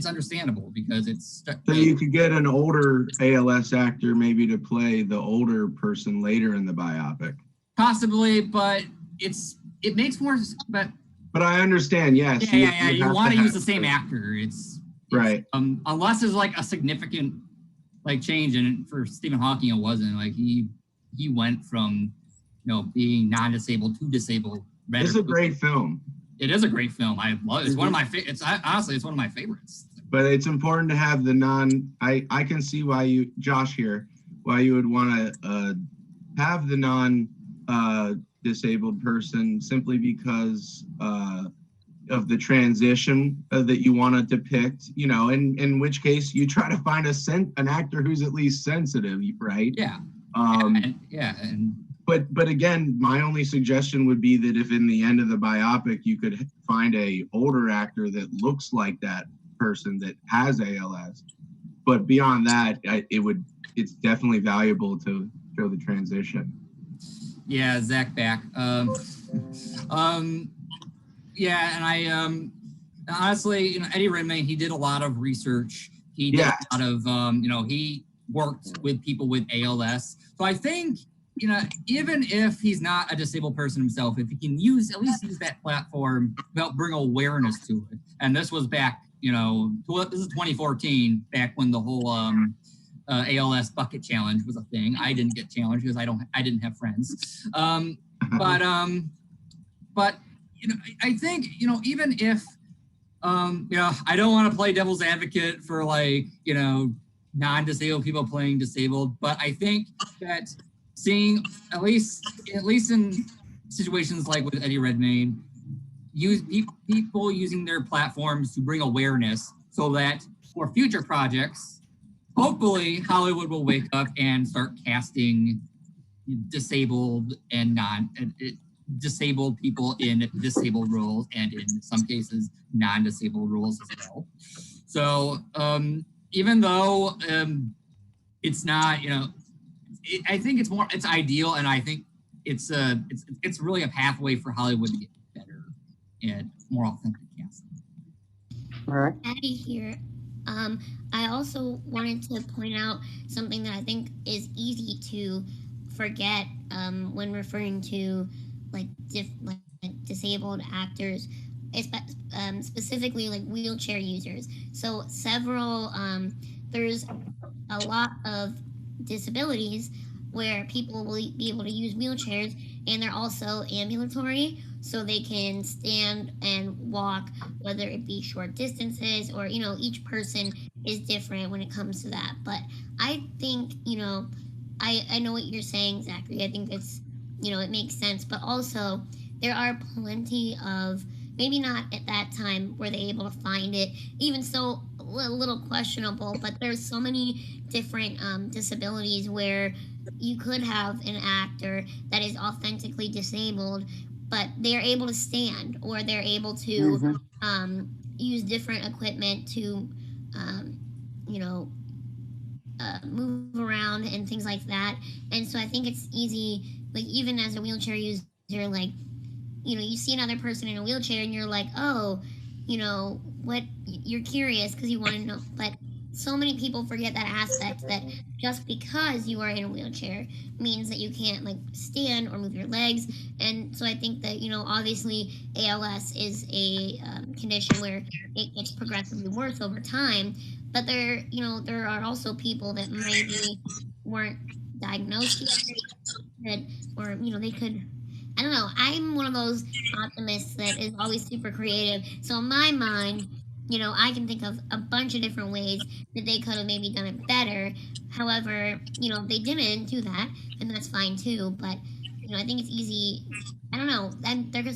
Speaker 4: understandable because it's.
Speaker 3: So you could get an older ALS actor maybe to play the older person later in the biopic.
Speaker 4: Possibly, but it makes more.
Speaker 3: But I understand, yes.
Speaker 4: Yeah. You want to use the same actor. It's
Speaker 3: right.
Speaker 4: Unless there's like a significant change, and for Stephen Hawking, it wasn't like he went from being non-disabled to disabled.
Speaker 3: It's a great film.
Speaker 4: It is a great film. I love it. It's one of my honestly, it's one of my favorites.
Speaker 3: But it's important to have the I can see why you would want to have the disabled person, simply because of the transition that you want to depict, in which case you try to find an actor who's at least sensitive, right?
Speaker 4: Yeah.
Speaker 3: But again, my only suggestion would be that if in the end of the biopic you could find a older actor that looks like that person that has ALS, but beyond that, it's definitely valuable to show the transition.
Speaker 4: Yeah, Zach back. Yeah, and I honestly, Eddie Redmayne, he did a lot of research. He did a lot of he worked with people with ALS. So I think, even if he's not a disabled person himself, if he can at least use that platform to help bring awareness to it. And this was back, this is 2014, back when the whole ALS bucket challenge was a thing. I didn't get challenged because I didn't have friends. But I think, even if I don't want to play devil's advocate for non-disabled people playing disabled, but I think that seeing at least in situations like with Eddie Redmayne, people using their platforms to bring awareness so that for future projects, hopefully Hollywood will wake up and start casting disabled and disabled people in disabled roles, and in some cases non-disabled roles as well. So even though it's not, I think it's ideal, and I think it's really a pathway for Hollywood to get better and more authentic casting.
Speaker 5: All right.
Speaker 2: Addie here. I also wanted to point out something that I think is easy to forget when referring to disabled actors, specifically wheelchair users. So there's a lot of disabilities where people will be able to use wheelchairs, and they're also ambulatory, so they can stand and walk, whether it be short distances or, each person is different when it comes to that. But I think, I know what you're saying, Zachary. I think it's, it makes sense, but also there are plenty of, maybe not at that time were they able to find it, even so a little questionable, but there's so many different disabilities where you could have an actor that is authentically disabled, but they're able to stand, or they're able to use different equipment to, move around and things like that. And so I think it's easy, even as a wheelchair user, you see another person in a wheelchair and you're like, oh, what, you're curious because you want to know. But so many people forget that aspect, that just because you are in a wheelchair means that you can't stand or move your legs. And so I think that, obviously ALS is a condition where it gets progressively worse over time, but there are also people that maybe weren't diagnosed yet, or, they could, I don't know. I'm one of those optimists that is always super creative. So in my mind, I can think of a bunch of different ways that they could have maybe done it better. However, if they didn't do that, then that's fine too. But I think it's easy. I don't know. And they could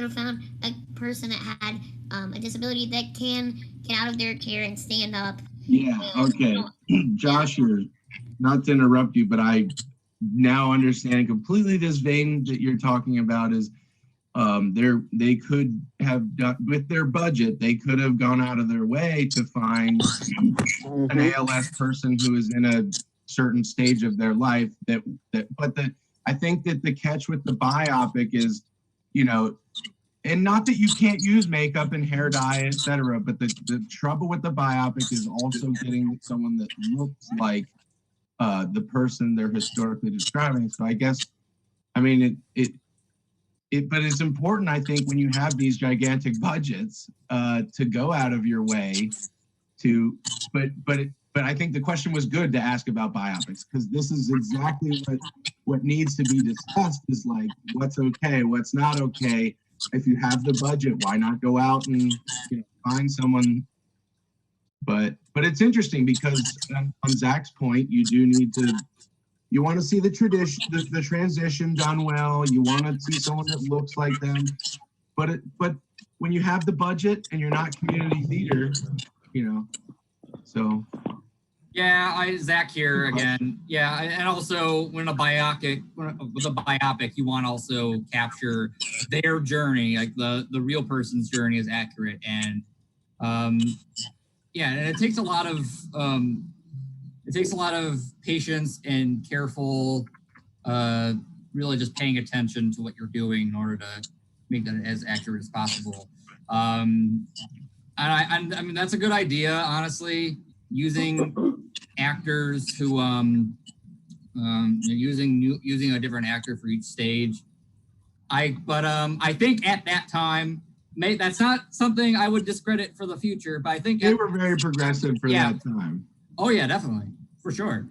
Speaker 2: have found a person that had a disability that can get out of their chair and stand up.
Speaker 3: Yeah. Okay. Josh, you're not to interrupt you, but I now understand completely this vein that you're talking about is they could have done with their budget, they could have gone out of their way to find an ALS person who is in a certain stage of their life I think that the catch with the biopic is, and not that you can't use makeup and hair dye, etc., but the trouble with the biopic is also getting someone that looks like the person they're historically describing. So I guess, but it's important, I think, when you have these gigantic budgets to go out of your way to, but I think the question was good to ask about biopics, because this is exactly what needs to be discussed is like, what's okay, what's not okay. If you have the budget, why not go out and find someone? But it's interesting because on Zach's point, you do need to, you want to see the transition done well. You want to see someone that looks like them. But when you have the budget and you're not community theater, so.
Speaker 4: Yeah, Zach here again. Yeah, and also with a biopic, you want to also capture their journey, like the real person's journey is accurate, and and it takes a lot of patience and careful, really just paying attention to what you're doing in order to make that as accurate as possible. And I mean that's a good idea, honestly, using actors who using a different actor for each stage. I think at that time, that's not something I would discredit for the future, but I think
Speaker 3: they were very progressive for that time.
Speaker 4: Oh yeah, definitely, for sure.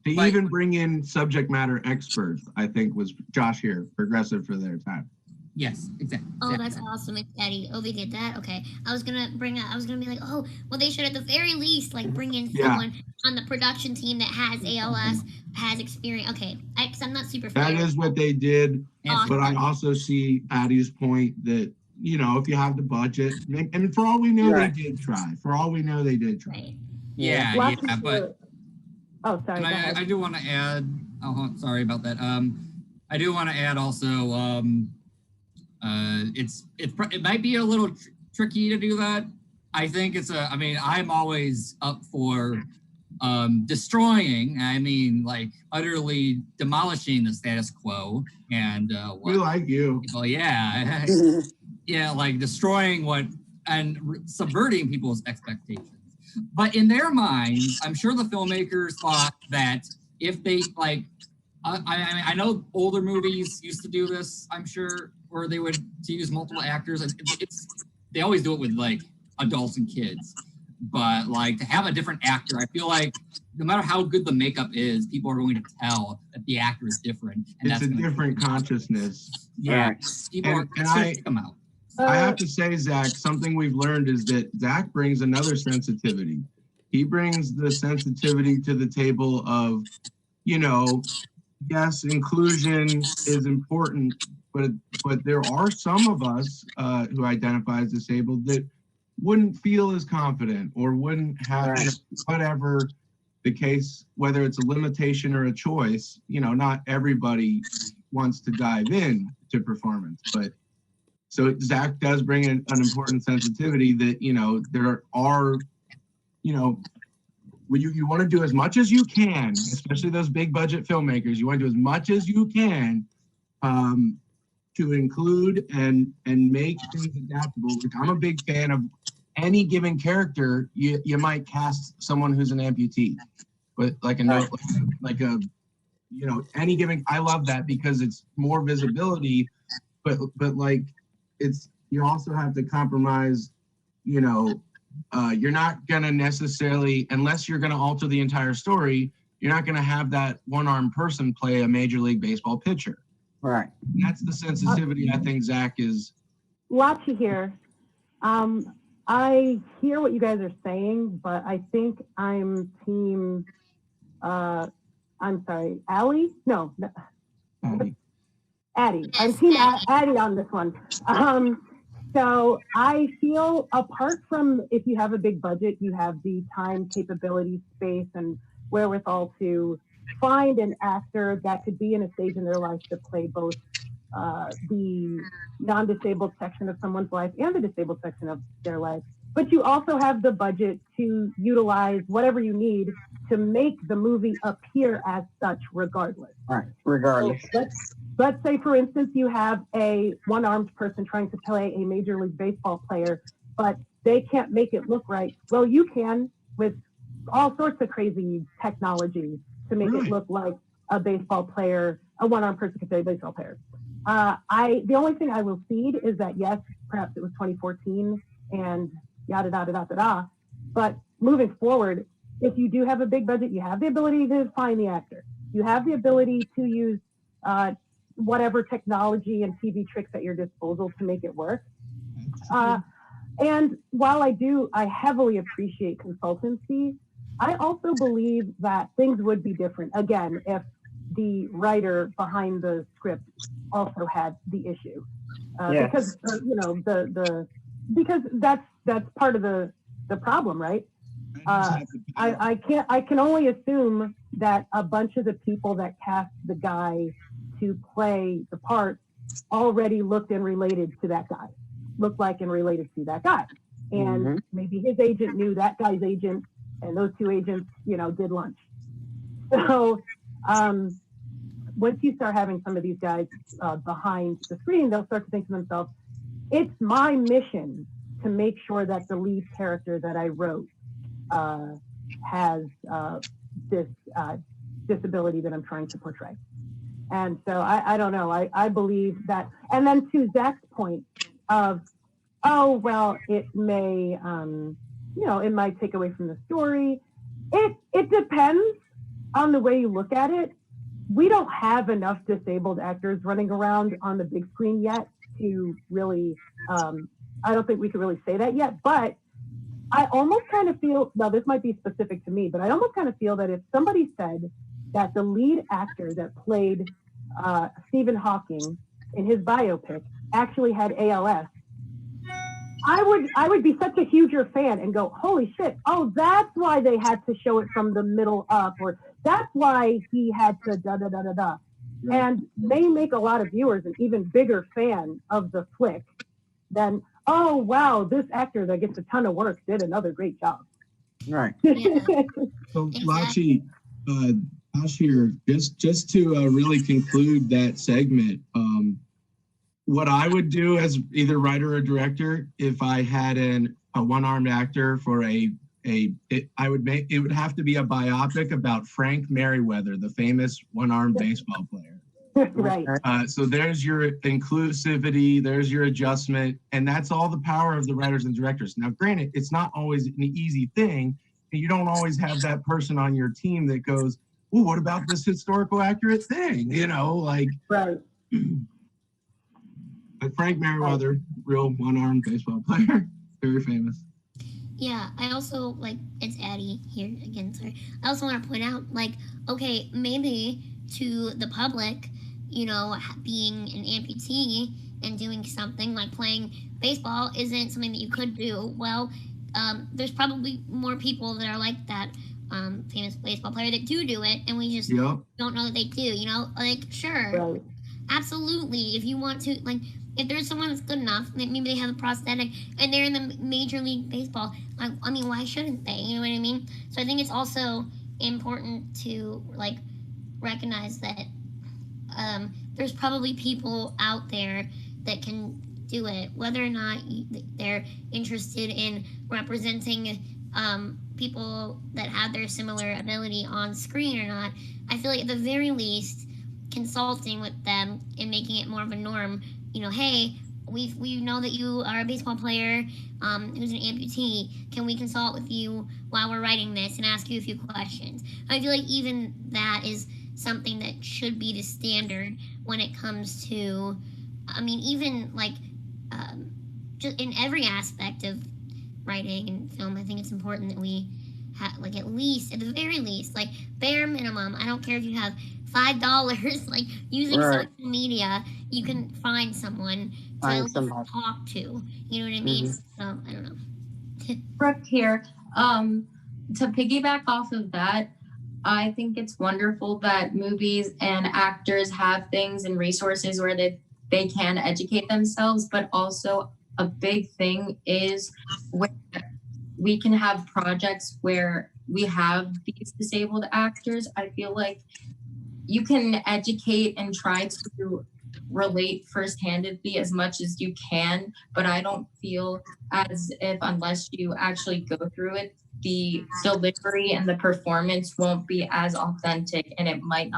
Speaker 3: Even bring in subject matter experts, I think was Josh here, progressive for their time.
Speaker 4: Yes, exactly.
Speaker 2: Oh, that's awesome. It's Addie. Oh, they did that? Okay. I was gonna be like, oh, well, they should at the very least bring in someone on the production team that has ALS, has experience. Okay, because I'm not super familiar.
Speaker 3: That is what they did, but I also see Addie's point that, if you have the budget, and for all we know, they did try. For all we know, they did try.
Speaker 2: Right.
Speaker 4: Yeah, but...
Speaker 6: Oh, sorry.
Speaker 4: I do want to add, sorry about that. I do want to add also, it might be a little tricky to do that. I think I'm always up for destroying, utterly demolishing the status quo and
Speaker 3: we like you.
Speaker 4: Well, yeah. Yeah, like destroying and subverting people's expectations. But in their minds, I'm sure the filmmakers thought that if they I know older movies used to do this, I'm sure, where they would use multiple actors. They always do it with adults and kids, but to have a different actor, I feel like no matter how good the makeup is, people are going to tell that the actor is different. And
Speaker 3: it's a different consciousness.
Speaker 4: Yeah, people are going to come out.
Speaker 3: I have to say, Zach, something we've learned is that Zach brings another sensitivity. He brings the sensitivity to the table of, yes, inclusion is important, but there are some of us who identify as disabled that wouldn't feel as confident or wouldn't have whatever the case, whether it's a limitation or a choice. Not everybody wants to dive in to performance, but so Zach does bring an important sensitivity that, there are, you want to do as much as you can, especially those big budget filmmakers, you want to do as much as you can to include and make things adaptable. I'm a big fan of any given character. You might cast someone who's an amputee, but any given, I love that because it's more visibility, but you also have to compromise, you're not going to necessarily, unless you're going to alter the entire story, you're not going to have that one-armed person play a Major League Baseball pitcher.
Speaker 5: Right.
Speaker 3: That's the sensitivity I think Zach is.
Speaker 6: Lachi here. I hear what you guys are saying, but I think I'm team, I'm sorry, Allie? No, Addie. I'm
Speaker 2: Yes,
Speaker 6: team
Speaker 2: Addie.
Speaker 6: Addie on this one. So I feel apart from if you have a big budget, you have the time, capability, space, and wherewithal to find an actor that could be in a stage in their life to play both the non-disabled section of someone's life and the disabled section of their life. But you also have the budget to utilize whatever you need to make the movie appear as such regardless.
Speaker 5: Right. Regardless.
Speaker 6: So let's say, for instance, you have a one-armed person trying to play a Major League Baseball player, but they can't make it look right. Well, you can with all sorts of crazy technology to make it look like a baseball player, a one-armed person can play a baseball player. The only thing I will cede is that, yes, perhaps it was 2014 and yada, yada, yada, yada. But moving forward, if you do have a big budget, you have the ability to find the actor. You have the ability to use whatever technology and TV tricks at your disposal to make it work. And while I heavily appreciate consultancy, I also believe that things would be different, again, if the writer behind the script also had the issue.
Speaker 5: Yes.
Speaker 6: Because, because that's part of the problem, right? I can only assume that a bunch of the people that cast the guy to play the part already looked and related to that guy, looked like and related to that guy. And maybe his agent knew that guy's agent, and those two agents, did lunch. So once you start having some of these guys behind the screen, they'll start to think to themselves, it's my mission to make sure that the lead character that I wrote has this disability that I'm trying to portray. And so I don't know. I believe that. And then to Zach's point of, oh, well, it may, it might take away from the story. It depends on the way you look at it. We don't have enough disabled actors running around on the big screen yet to really, I don't think we could really say that yet, but I almost kind of feel, now this might be specific to me, but I almost kind of feel that if somebody said that the lead actor that played Stephen Hawking in his biopic actually had ALS, I would be such a huger fan and go, holy shit, oh, that's why they had to show it from the middle up, or that's why he had to da-da-da-da-da. And they make a lot of viewers an even bigger fan of the flick than, oh, wow, this actor that gets a ton of work did another great job.
Speaker 5: Right.
Speaker 2: Yeah.
Speaker 3: So, Lachi, Ash here, just to really conclude that segment, what I would do as either writer or director, if I had a one-armed actor for it would have to be a biopic about Frank Merriweather, the famous one-armed baseball player.
Speaker 6: Right.
Speaker 3: So there's your inclusivity, there's your adjustment, and that's all the power of the writers and directors. Now, granted, it's not always an easy thing, and you don't always have that person on your team that goes, "Oh, what about this historical accurate thing?"
Speaker 6: Right.
Speaker 3: But Frank Merriweather, real one-armed baseball player, very famous.
Speaker 2: Yeah, I also, it's Addie here again, sorry. I also want to point out, okay, maybe to the public, being an amputee and doing something like playing baseball isn't something that you could do. Well, there's probably more people that are like that famous baseball player that do it, and we just don't know that they do, sure.
Speaker 6: Right.
Speaker 2: Absolutely. If you want to, if there's someone that's good enough, maybe they have a prosthetic and they're in the Major League Baseball, I mean, why shouldn't they? You know what I mean? So I think it's also important to, recognize that there's probably people out there that can do it, whether or not they're interested in representing people that have their similar ability on screen or not. I feel like at the very least, consulting with them and making it more of a norm, hey, we know that you are a baseball player who's an amputee. Can we consult with you while we're writing this and ask you a few questions? I feel like even that is something that should be the standard when it comes to, I mean, even like just in every aspect of writing and film. I think it's important that we have, like, at least, at the very least, like, bare minimum. I don't care if you have $5, like, using
Speaker 5: Right.
Speaker 2: social media, you can find someone to
Speaker 5: Find
Speaker 2: at least
Speaker 5: somebody.
Speaker 2: talk to. You know what I mean? So I don't know.
Speaker 7: Brooke here. To piggyback off of that, I think it's wonderful that movies and actors have things and resources where they can educate themselves, but also a big thing is where we can have projects where we have these disabled actors. I feel like you can educate and try to relate first-handedly as much as you can, but I don't feel as if, unless you actually go through it, the delivery and the performance won't be as authentic, and it might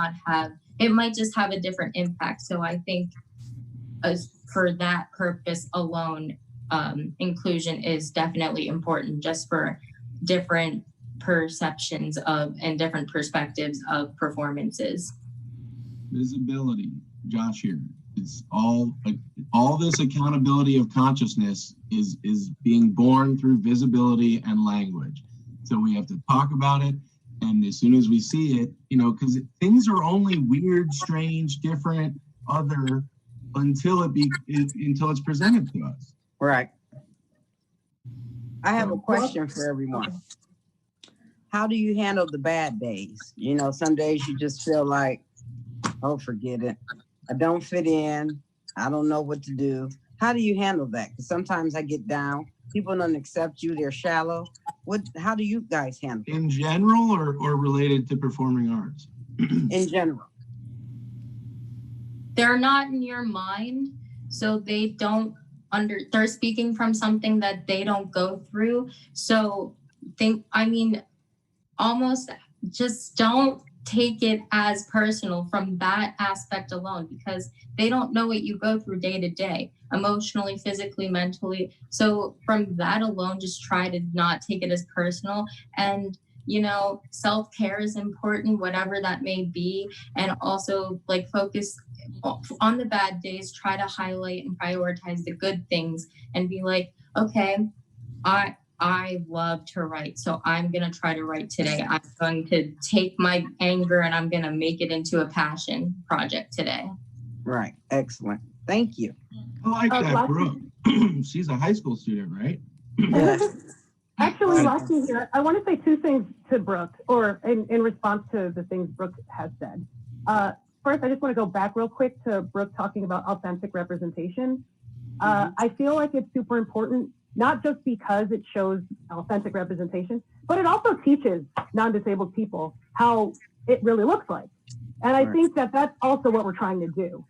Speaker 7: just have a different impact. So I think for that purpose alone, inclusion is definitely important, just for different perceptions of and different perspectives of performances.
Speaker 3: Visibility, Josh here. It's all this accountability of consciousness is being born through visibility and language. So we have to talk about it, and as soon as we see it, because things are only weird, strange, different, other until it's presented to us.
Speaker 5: Right. I have a question for everyone. How do you handle the bad days? Some days you just feel like, oh, forget it. I don't fit in. I don't know what to do. How do you handle that? Because sometimes I get down. People don't accept you. They're shallow. How do you guys handle it?
Speaker 3: In general or related to performing arts?
Speaker 5: In general.
Speaker 7: They're not in your mind, so they're speaking from something that they don't go through. So almost just don't take it as personal from that aspect alone, because they don't know what you go through day to day, emotionally, physically, mentally. So from that alone, just try to not take it as personal. And self-care is important, whatever that may be. And also focus on the bad days, try to highlight and prioritize the good things and be like, okay, I love to write, so I'm going to try to write today. I'm going to take my anger and I'm going to make it into a passion project today.
Speaker 5: Right. Excellent. Thank you.
Speaker 3: I like that, Brooke. She's a high school student, right?
Speaker 5: Yes.
Speaker 6: Actually, Lachi here, I want to say two things to Brooke, or in response to the things Brooke has said. First, I just want to go back real quick to Brooke talking about authentic representation. I feel like it's super important, not just because it shows authentic representation, but it also teaches non-disabled people how it really looks like. And I think that that's also what we're trying to do.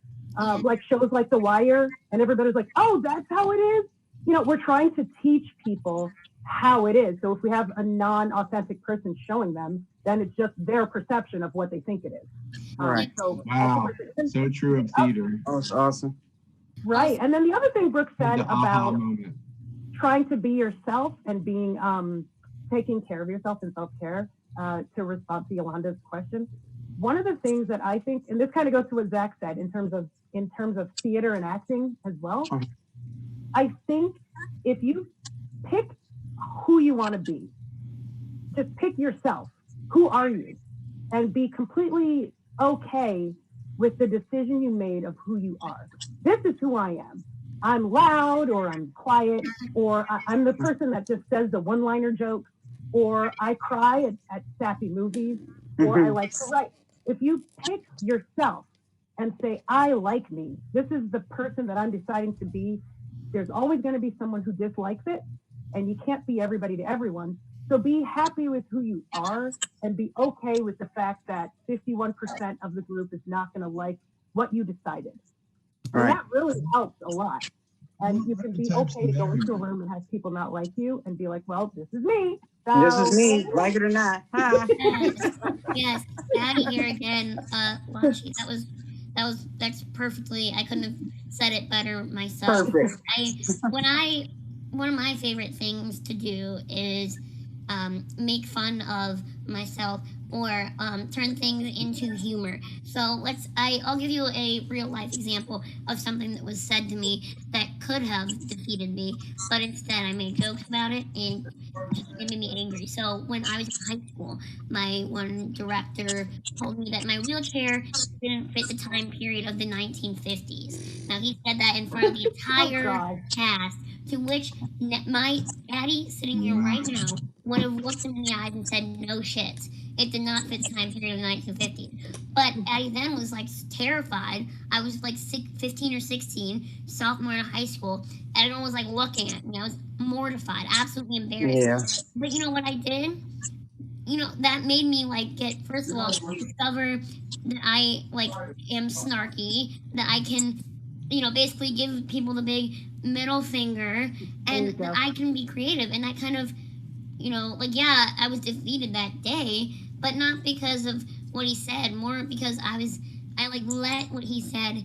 Speaker 6: Like shows like The Wire, and everybody's like, oh, that's how it is. We're trying to teach people how it is. So if we have a non-authentic person showing them, then it's just their perception of what they think it is.
Speaker 5: Right.
Speaker 3: Wow. So true of theater.
Speaker 5: Oh, that's awesome.
Speaker 6: Right. And then the other thing Brooke said about
Speaker 3: moment.
Speaker 6: trying to be yourself and being taking care of yourself and self-care, to respond to Yolanda's question. One of the things that I think, and this kind of goes to what Zach said in terms of theater and acting as well, I think if you pick who you want to be, just pick yourself. Who are you? And be completely okay with the decision you made of who you are. This is who I am. I'm loud, or I'm quiet, or I'm the person that just says the one-liner jokes, or I cry at sappy movies, or I like to write. If you pick yourself and say, I like me, this is the person that I'm deciding to be, there's always going to be someone who dislikes it, and you can't be everybody to everyone. So be happy with who you are and be okay with the fact that 51% of the group is not going to like what you decided. And that really helps a lot. And you can be okay to go into a room and have people not like you and be like, well, this is me. So,
Speaker 5: This is me, like it or not. Hi.
Speaker 2: Yes, Addie here again. Lachi, that's perfectly. I couldn't have said it better myself.
Speaker 5: Perfect.
Speaker 2: One of my favorite things to do is make fun of myself or turn things into humor. So I'll give you a real life example of something that was said to me that could have defeated me, but instead I made jokes about it and it made me angry. So when I was in high school, my one director told me that my wheelchair didn't fit the time period of the 1950s. Now he said that in front of the
Speaker 6: Oh
Speaker 2: entire
Speaker 6: God.
Speaker 2: cast, to which my Addie sitting here right now would have looked him in the eyes and said, "No shit, it did not fit the time period of the 1950s." But Addie then was like terrified. I was like 15 or 16, sophomore in high school. Everyone was like looking at me. I was mortified, absolutely embarrassed.
Speaker 5: Yeah.
Speaker 2: But you know what I did? That made me like get, first of all, discover that I like am snarky, that I can basically give people the big middle finger, and that I can be creative. And that kind of like, yeah, I was defeated that day, but not because of what he said, more because I like let what he said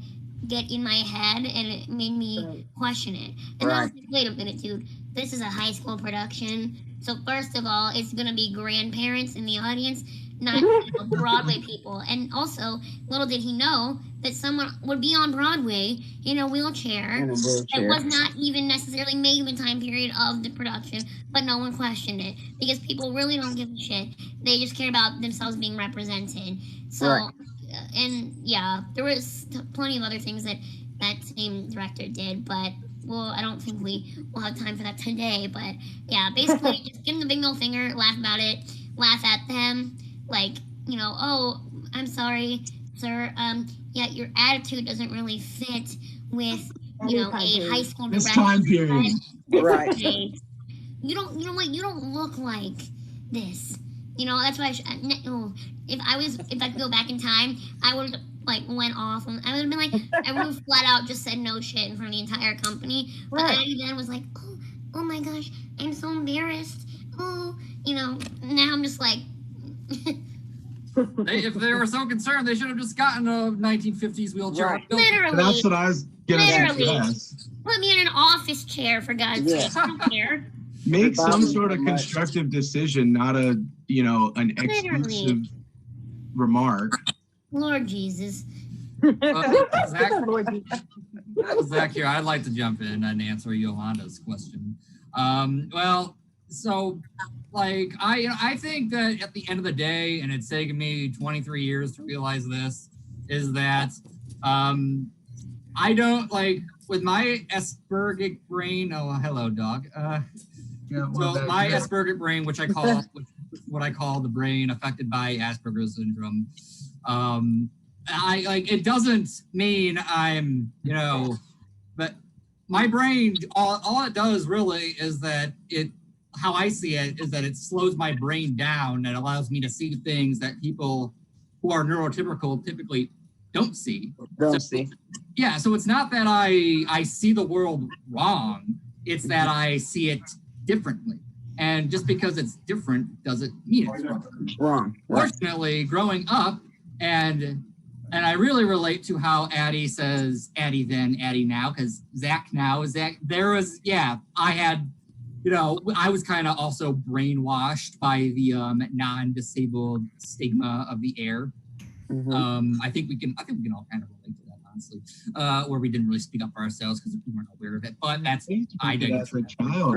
Speaker 2: get in my head, and it made me question it. And I was like, wait a minute, dude, this is a high school production. So first of all, it's gonna be grandparents in the audience, not Broadway people. And also, little did he know that someone would be on Broadway in a wheelchair. It was not even necessarily made in the time period of the production, but no one questioned it because people really don't give a shit. They just care about themselves being represented. So, and yeah, there was plenty of other things that same director did, but well, I don't think we will have time for that today. But yeah, basically, just give them the big middle finger, laugh about it, laugh at them, like oh, I'm sorry, sir. Yeah, your attitude doesn't really fit with a high school
Speaker 3: This
Speaker 2: director.
Speaker 3: time period.
Speaker 5: Right.
Speaker 2: You don't look like this. That's why if I could go back in time, I would have like went off, and I would have been like, I would have flat out just said no shit in front of the entire company. But Addie then was like, oh my gosh, I'm so embarrassed. Oh, now I'm just like.
Speaker 4: If they were so concerned, they should have just gotten a 1950s wheelchair.
Speaker 5: Right.
Speaker 2: Literally.
Speaker 3: That's what I was gonna suggest.
Speaker 2: Put me in an office chair, for God's sake. I don't care.
Speaker 3: Make some sort of constructive decision, not an exclusive remark.
Speaker 2: Lord Jesus.
Speaker 4: Zach here. I'd like to jump in and answer Yolanda's question. Well, so like I think that at the end of the day, and it's taken me 23 years to realize this, is that I don't like with my Aspergic brain. Oh, hello, dog. So my Aspergic brain, which I call what I call the brain affected by Asperger's syndrome. I like it doesn't mean I'm but my brain all it does really is that how I see it is that it slows my brain down and allows me to see things that people who are neurotypical typically don't see. Yeah, so it's not that I see the world wrong, it's that I see it differently. And just because it's different doesn't mean it's wrong. Fortunately, growing up, and I really relate to how Addie says Addie then, Addie now, because Zach now is Zach. There was, I had, I was kind of also brainwashed by the non-disabled stigma of the air. Mm-hmm. I think we can all kind of relate to that, honestly, where we didn't really speak up for ourselves because we weren't aware of it. But that's I did as a child.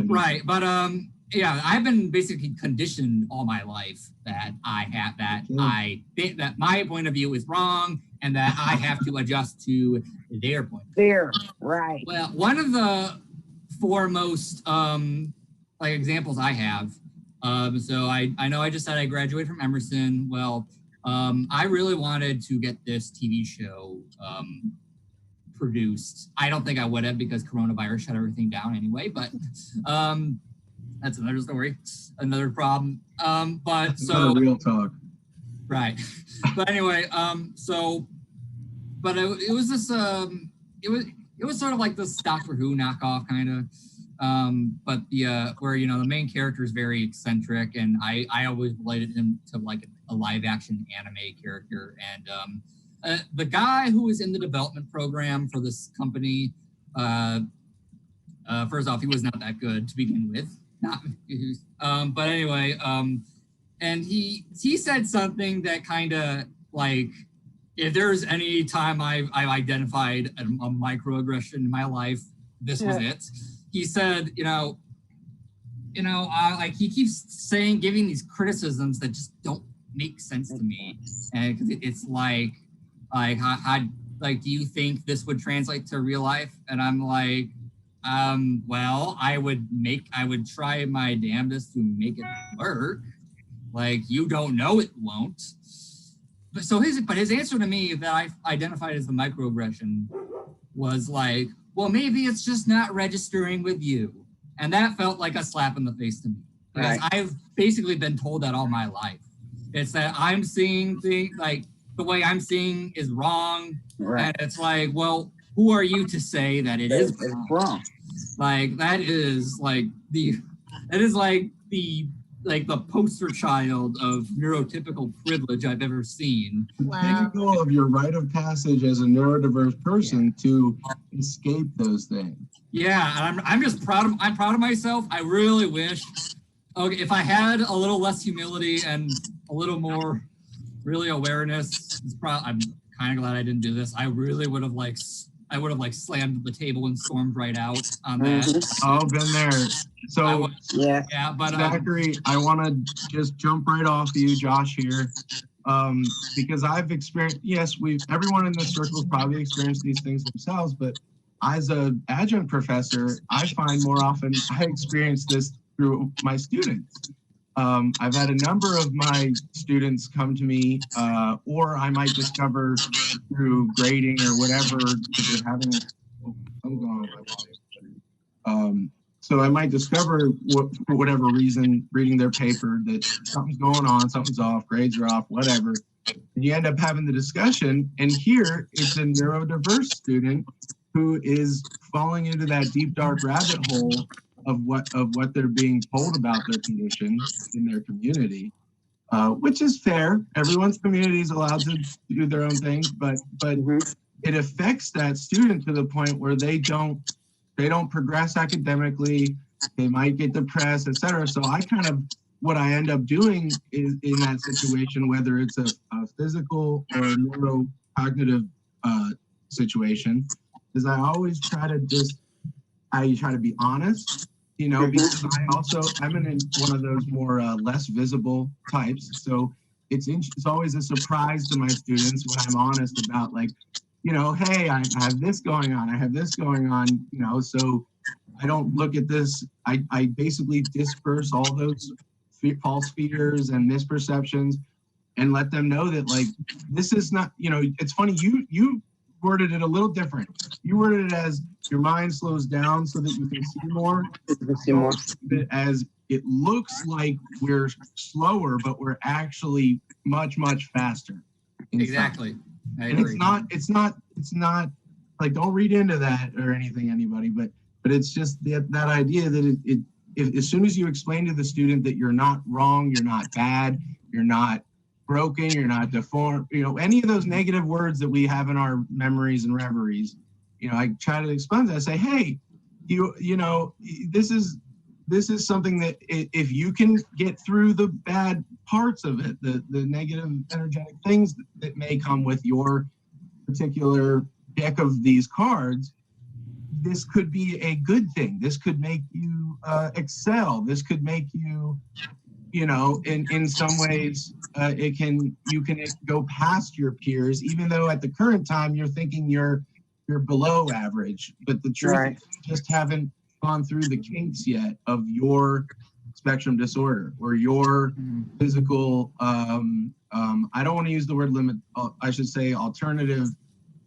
Speaker 4: Right, but I've been basically conditioned all my life that I have I think that my point of view is wrong and that I have to adjust to their point.
Speaker 5: Right.
Speaker 4: Well, one of the foremost examples I have. So I know I just said I graduated from Emerson. Well, I really wanted to get this TV show produced. I don't think I would have because coronavirus shut everything down anyway, but that's another story, another problem. But so
Speaker 3: real talk.
Speaker 4: Right. But anyway, but it was this it was sort of like this Doctor Who knockoff kind of. But where the main character is very eccentric, and I always related him to like a live action anime character. And the guy who was in the development program for this company, first off, he was not that good to begin with. But anyway, and he said something that kind of like, if there's any time I've identified a microaggression in my life, this was it. He said, like he keeps giving these criticisms that just don't make sense to me, and it's like how do you think this would translate to real life? And I'm like, well, I would try my damnedest to make it work. Like, you don't know it won't. But his answer to me that I identified as the microaggression was like, well, maybe it's just not registering with you. And that felt like a slap in the face to me. Because I've basically been told that all my life. It's that I'm seeing things, like, the way I'm seeing is wrong. Right. And it's like, well, who are you to say that it is wrong? Like, that is like the poster child of neurotypical privilege I've ever seen.
Speaker 3: Wow. Typical of your rite of passage as a neurodiverse person to escape those things.
Speaker 4: Yeah, and I'm just proud of myself. I really wish, if I had a little less humility and a little more really awareness, I'm kind of glad I didn't do this. I really would have slammed the table and stormed right out on that.
Speaker 3: Oh, been there. So but Zachary, I want to just jump right off of you, Josh, here, because I've experienced. Yes, everyone in this circle has probably experienced these things themselves, but as an adjunct professor, I find more often I experience this through my students. I've had a number of my students come to me, or I might discover through grading or whatever that they're having. So I might discover, for whatever reason, reading their paper, that something's going on, something's off, grades are off, whatever. And you end up having the discussion, and here it's a neurodiverse student who is falling into that deep, dark rabbit hole of what they're being told about their condition in their community, which is fair. Everyone's community is allowed to do their own things, but it affects that student to the point where they don't progress academically. They might get depressed, etc. So what I end up doing is, in that situation, whether it's a physical or a neurocognitive situation, is I always try to be honest, because I'm in one of those more less visible types. So it's always a surprise to my students when I'm honest about, like, hey, I have this going on, so I don't look at this. I basically disperse all those false fears and misperceptions and let them know that, like, this is not, it's funny, you worded it a little different. You worded it as your mind slows down so that you can see more. As it looks like we're slower, but we're actually much, much faster.
Speaker 4: Exactly. I
Speaker 3: agree. And it's not like, don't read into that or anything, anybody, but it's just that idea that if as soon as you explain to the student that you're not wrong, you're not bad, you're not broken, you're not deformed, any of those negative words that we have in our memories and reveries, I try to explain that. I say, hey, this is something that if you can get through the bad parts of it, the negative energetic things that may come with your particular deck of these cards, this could be a good thing. This could make you excel. This could make you, in some ways, you can go past your peers, even though at the current time you're thinking you're below average. But the truth is, you just haven't gone through the kinks yet of your spectrum disorder or your physical. I don't want to use the word limit. I should say alternative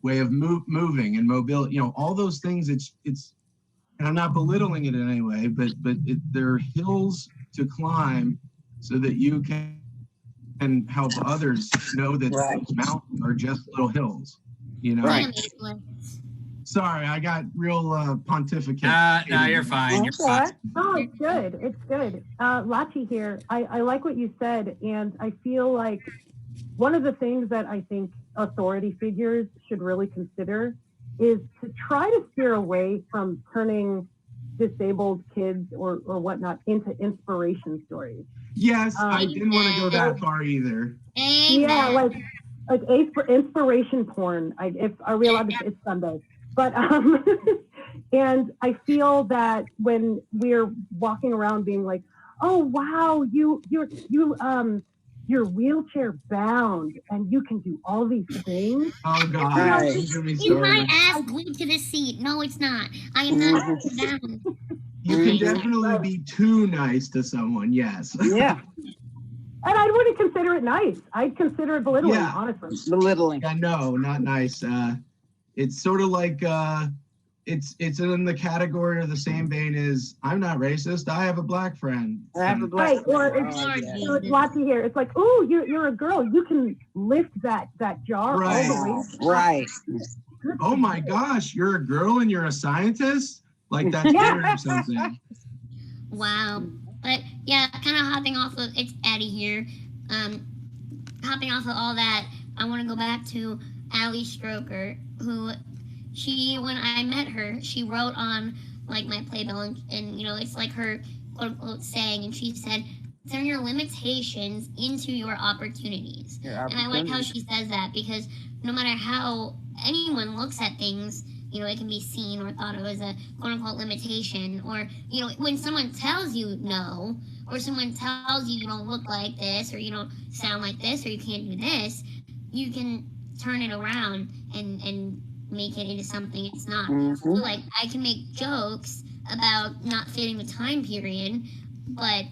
Speaker 3: way of moving and mobility. All those things. It's, and I'm not belittling it in any way, but there are hills to climb so that you can help others know that those mountains are just little hills. Sorry, I got real pontificate.
Speaker 4: No, you're fine. You're fine.
Speaker 6: No, it's good. It's good. Lachi here. I like what you said, and I feel like one of the things that I think authority figures should really consider is to try to steer away from turning disabled kids or whatnot into inspiration stories.
Speaker 3: Yes, I didn't want to go that far either.
Speaker 6: Yeah, like inspiration porn. Are we allowed to? It's Sunday, but and I feel that when we're walking around being like, oh wow, you're wheelchair bound and you can do all these things.
Speaker 3: Oh God,
Speaker 5: Right.
Speaker 2: Is my ass glued to the seat? No, it's not. I am not bound.
Speaker 3: You can definitely be too nice to someone. Yes.
Speaker 5: Yeah.
Speaker 6: And I wouldn't consider it nice. I'd consider it belittling,
Speaker 3: Yeah.
Speaker 6: honestly.
Speaker 5: Belittling.
Speaker 3: Yeah, no, not nice. It's sort of like it's in the category or the same vein as I'm not racist. I have a black friend.
Speaker 5: I have a black
Speaker 6: Right, or
Speaker 5: friend.
Speaker 6: it's,
Speaker 5: Oh, yeah.
Speaker 6: so it's Lachi here. It's like, oh, you're a girl. You can lift that jar
Speaker 3: Right.
Speaker 6: all the way.
Speaker 5: Right.
Speaker 3: Oh my gosh, you're a girl and you're a scientist? Like that's weird or something.
Speaker 2: Wow. But yeah, kind of hopping off of, it's Addie here. Hopping off of all that, I want to go back to Addie Stroker, who when I met her, she wrote on like my playbill and it's like her quote unquote saying, and she said, turn your limitations into your opportunities. And I like how she says that, because no matter how anyone looks at things, it can be seen or thought of as a quote-unquote limitation, or, when someone tells you no, or someone tells you you don't look like this, or you don't sound like this, or you can't do this, you can turn it around and make it into something it's not. So, like, I can make jokes about not fitting the time period, but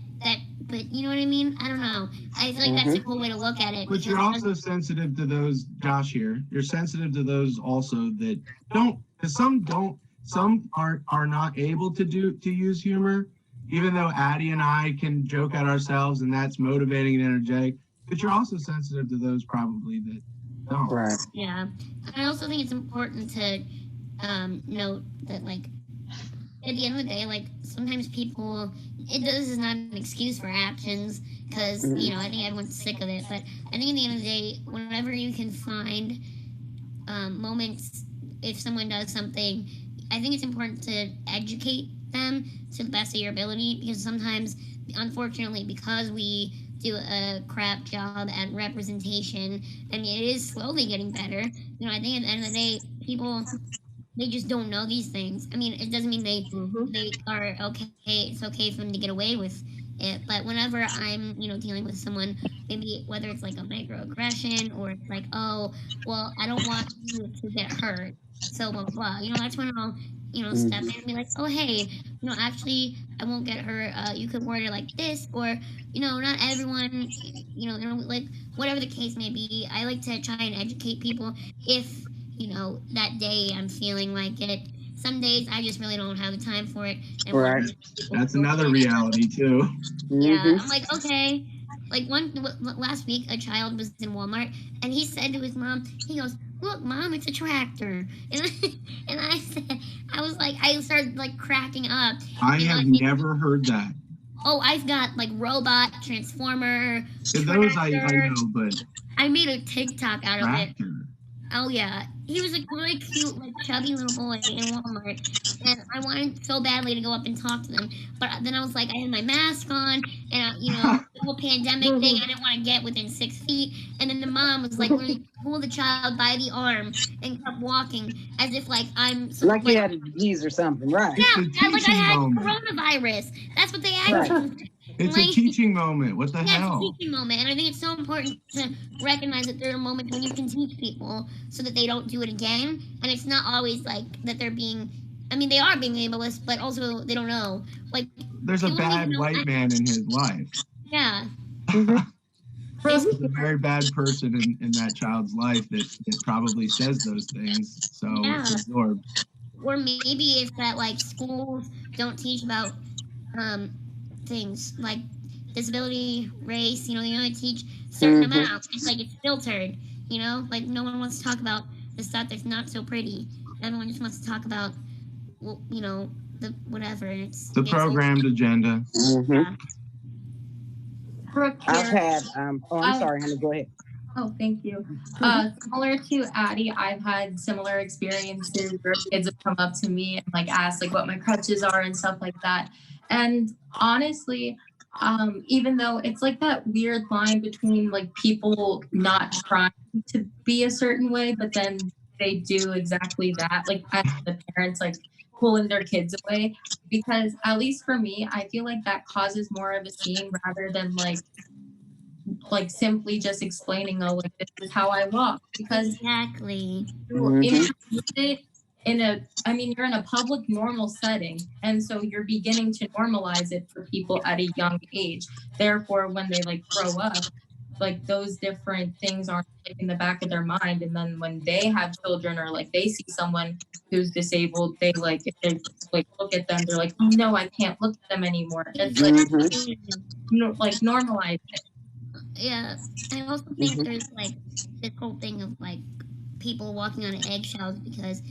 Speaker 2: you know what I mean? I don't know. I feel like that's a cool way to look at it.
Speaker 3: But you're also sensitive to those, Josh here, you're sensitive to those also that don't, because some are not able to use humor, even though Addie and I can joke at ourselves and that's motivating and energetic, but you're also sensitive to those probably that don't.
Speaker 5: Right.
Speaker 2: Yeah. I also think it's important to note that, like, at the end of the day, like, sometimes people, this is not an excuse for actions, because, I think everyone's sick of it, but I think at the end of the day, whenever you can find moments, if someone does something, I think it's important to educate them to the best of your ability, because sometimes, unfortunately, because we do a crap job at representation, and it is slowly getting better, I think at the end of the day, people, they just don't know these things. I mean, it doesn't mean they are okay. It's okay for them to get away with it. But whenever I'm, dealing with someone, maybe whether it's like a microaggression or it's like, oh, well, I don't want you to get hurt, so blah, blah, blah. That's when I'll, step in and be like, oh, hey, actually, I won't get hurt. You could word it like this, or, not everyone, like whatever the case may be. I like to try and educate people if, that day I'm feeling like it. Some days I just really don't have the time for it. And
Speaker 5: right.
Speaker 3: That's another reality too.
Speaker 2: Yeah, I'm like, okay. Like last week, a child was in Walmart, and he said to his mom, he goes, "Look, Mom, it's a tractor." And I started like cracking up.
Speaker 3: I have never heard that.
Speaker 2: Oh, I've got like robot, transformer,
Speaker 3: those I know, but
Speaker 2: I made a TikTok out of it.
Speaker 3: tractor.
Speaker 2: Oh yeah, he was a really cute, like chubby little boy in Walmart, and I wanted so badly to go up and talk to them, but then I was like, I had my mask on, and the whole pandemic thing, I didn't want to get within 6 feet, and then the mom was like, literally pulled the child by the arm and kept walking as if like I'm
Speaker 5: like he had a disease or something, right?
Speaker 2: Yeah, like I had coronavirus. That's what they actually.
Speaker 3: It's a teaching moment. What the hell?
Speaker 2: It's a teaching moment, and I think it's so important to recognize that there are moments when you can teach people so that they don't do it again. And it's not always like that they're being. I mean, they are being ableist, but also they don't know. Like
Speaker 3: there's a bad white man in his life.
Speaker 2: Yeah.
Speaker 3: There's a very bad person in that child's life that probably says those things. So it's absorbed.
Speaker 2: Or maybe if that like schools don't teach about things like disability, race, they only teach certain amounts. It's like it's filtered, like no one wants to talk about the stuff that's not so pretty. Everyone just wants to talk about, the whatever. It's
Speaker 3: the programmed agenda.
Speaker 2: Yeah.
Speaker 7: Brooke here.
Speaker 5: I've had, I'm sorry, honey, go ahead.
Speaker 7: Oh, thank you. Similar to Addie, I've had similar experiences where kids have come up to me and like asked like what my crutches are and stuff like that. And honestly, even though it's like that weird line between like people not trying to be a certain way, but then they do exactly that, like as the parents like pulling their kids away. Because at least for me, I feel like that causes more of a scene rather than like simply just explaining, oh, like this is how I walk. Because
Speaker 2: Exactly.
Speaker 7: you introduce it in a, I mean, you're in a public normal setting, and so you're beginning to normalize it for people at a young age. Therefore, when they like grow up, like those different things aren't like in the back of their mind, and then when they have children or like they see someone who's disabled, they like, if they like look at them, they're like, oh no, I can't look at them anymore. It's like like normalize it.
Speaker 2: Yeah, I also think there's like this whole thing of like people walking on eggshells because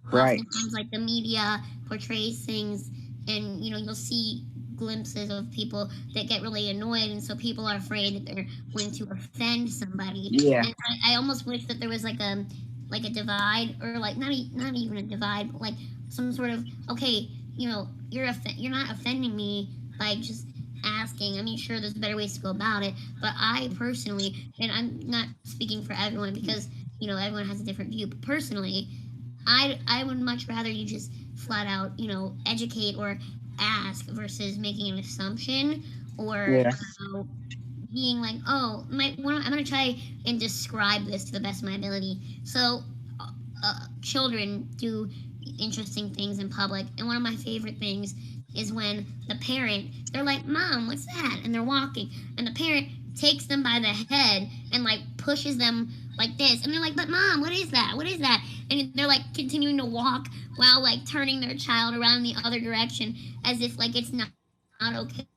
Speaker 2: oftentimes like the media portrays things, and you know you'll see glimpses of people that get really annoyed, and so people are afraid that they're going to offend somebody.
Speaker 5: Yeah.
Speaker 2: And I almost wish that there was like a divide, or like not even a divide, but like some sort of, okay, you know, you're not offending me by just asking. I mean, sure, there's better ways to go about it, but I personally, and I'm not speaking for everyone because you know everyone has a different view, but personally, I would much rather you just flat out, you know, educate or ask versus making an assumption or you know, being like, oh, I'm gonna try and describe this to the best of my ability. So children do interesting things in public, and one of my favorite things is when the parent, they're like, Mom, what's that? And they're walking, and the parent takes them by the head and like pushes them like this, and they're like, but Mom, what is that? What is that? And they're like continuing to walk while like turning their child around the other direction as if like it's not okay.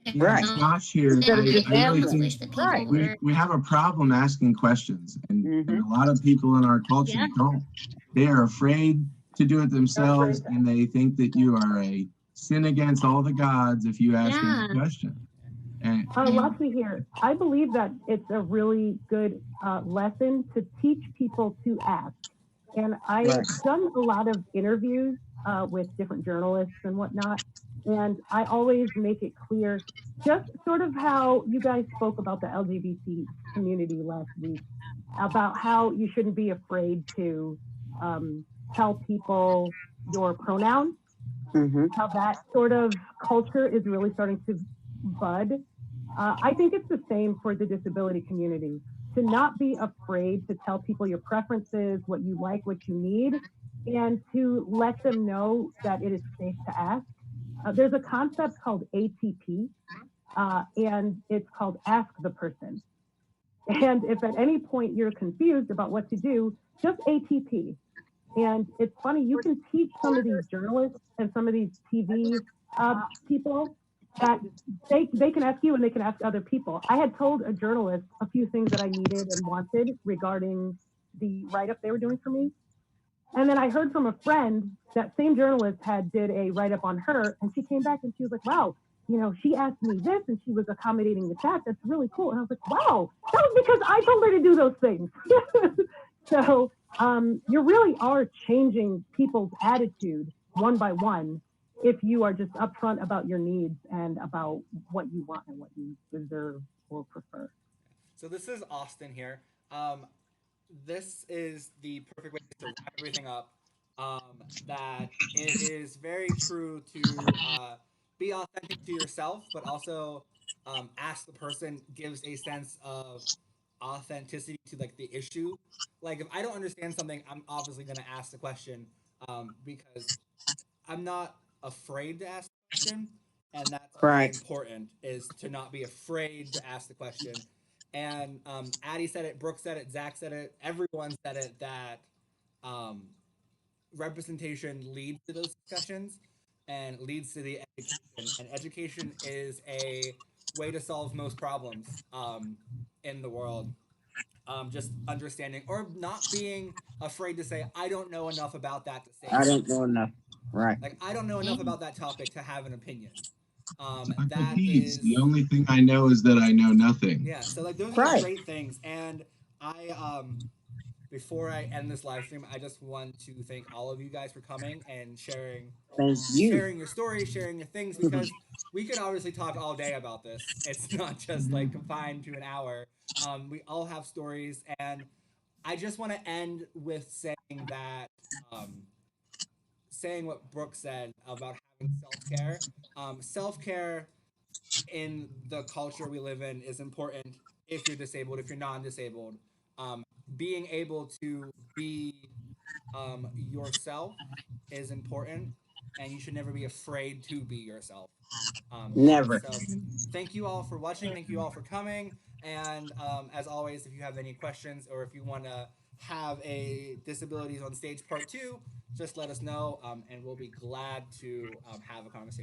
Speaker 3: Yeah, Josh here. I really think we have a problem asking questions, and a lot of people in our culture don't. They are afraid to do it themselves, and they think that you are a sin against all the gods if you ask them a question.
Speaker 6: Lachi here. I believe that it's a really good lesson to teach people to ask. And I've done a lot of interviews with different journalists and whatnot. And I always make it clear, just sort of how you guys spoke about the LGBT community last week, about how you shouldn't be afraid to tell people your pronouns, how that sort of culture is really starting to bud. I think it's the same for the disability community, to not be afraid to tell people your preferences, what you like, what you need, and to let them know that it is safe to ask. There's a concept called ATP, and it's called Ask the Person. And if at any point you're confused about what to do, just ATP. And it's funny, you can teach some of these journalists and some of these TV people that they can ask you and they can ask other people. I had told a journalist a few things that I needed and wanted regarding the write-up they were doing for me. And then I heard from a friend that same journalist did a write-up on her, and she came back and she was like, wow, you know, she asked me this and she was accommodating with that. That's really cool. And I was like, wow, that was because I told her to do those things. So you really are changing people's attitude one by one if you are just upfront about your needs and about what you want and what you deserve or prefer.
Speaker 1: So this is Austin here. This is the perfect way to wrap everything up. That it is very true to be authentic to yourself, but also ask the person gives a sense of authenticity to like the issue. Like if I don't understand something, I'm obviously going to ask the question because I'm not afraid to ask the question, and that's very important, is to not be afraid to ask the question. And Addie said it, Brooke said it, Zach said it, everyone said it, that representation leads to those discussions and leads to the education. And education is a way to solve most problems in the world. Just understanding or not being afraid to say, I don't know enough about that to say.
Speaker 5: I don't know enough. Right.
Speaker 1: Like, I don't know enough about that topic to have an opinion.
Speaker 3: That is the only thing I know is that I know nothing.
Speaker 1: Yeah, so like those are great things, and I before I end this live stream, I just want to thank all of you guys for coming and
Speaker 5: Thank you.
Speaker 1: sharing your stories, sharing your things, because we could obviously talk all day about this. It's not just like confined to an hour. We all have stories, and I just want to end with saying that, saying what Brooke said about having self care. Self care in the culture we live in is important if you're disabled, if you're non-disabled. Being able to be yourself is important, and you should never be afraid to be yourself.
Speaker 5: Never.
Speaker 1: So, thank you all for watching. Thank you all for coming. And as always, if you have any questions or if you want to have a Disabilities on Stage Part 2, just let us know, and we'll be glad to have a conversation.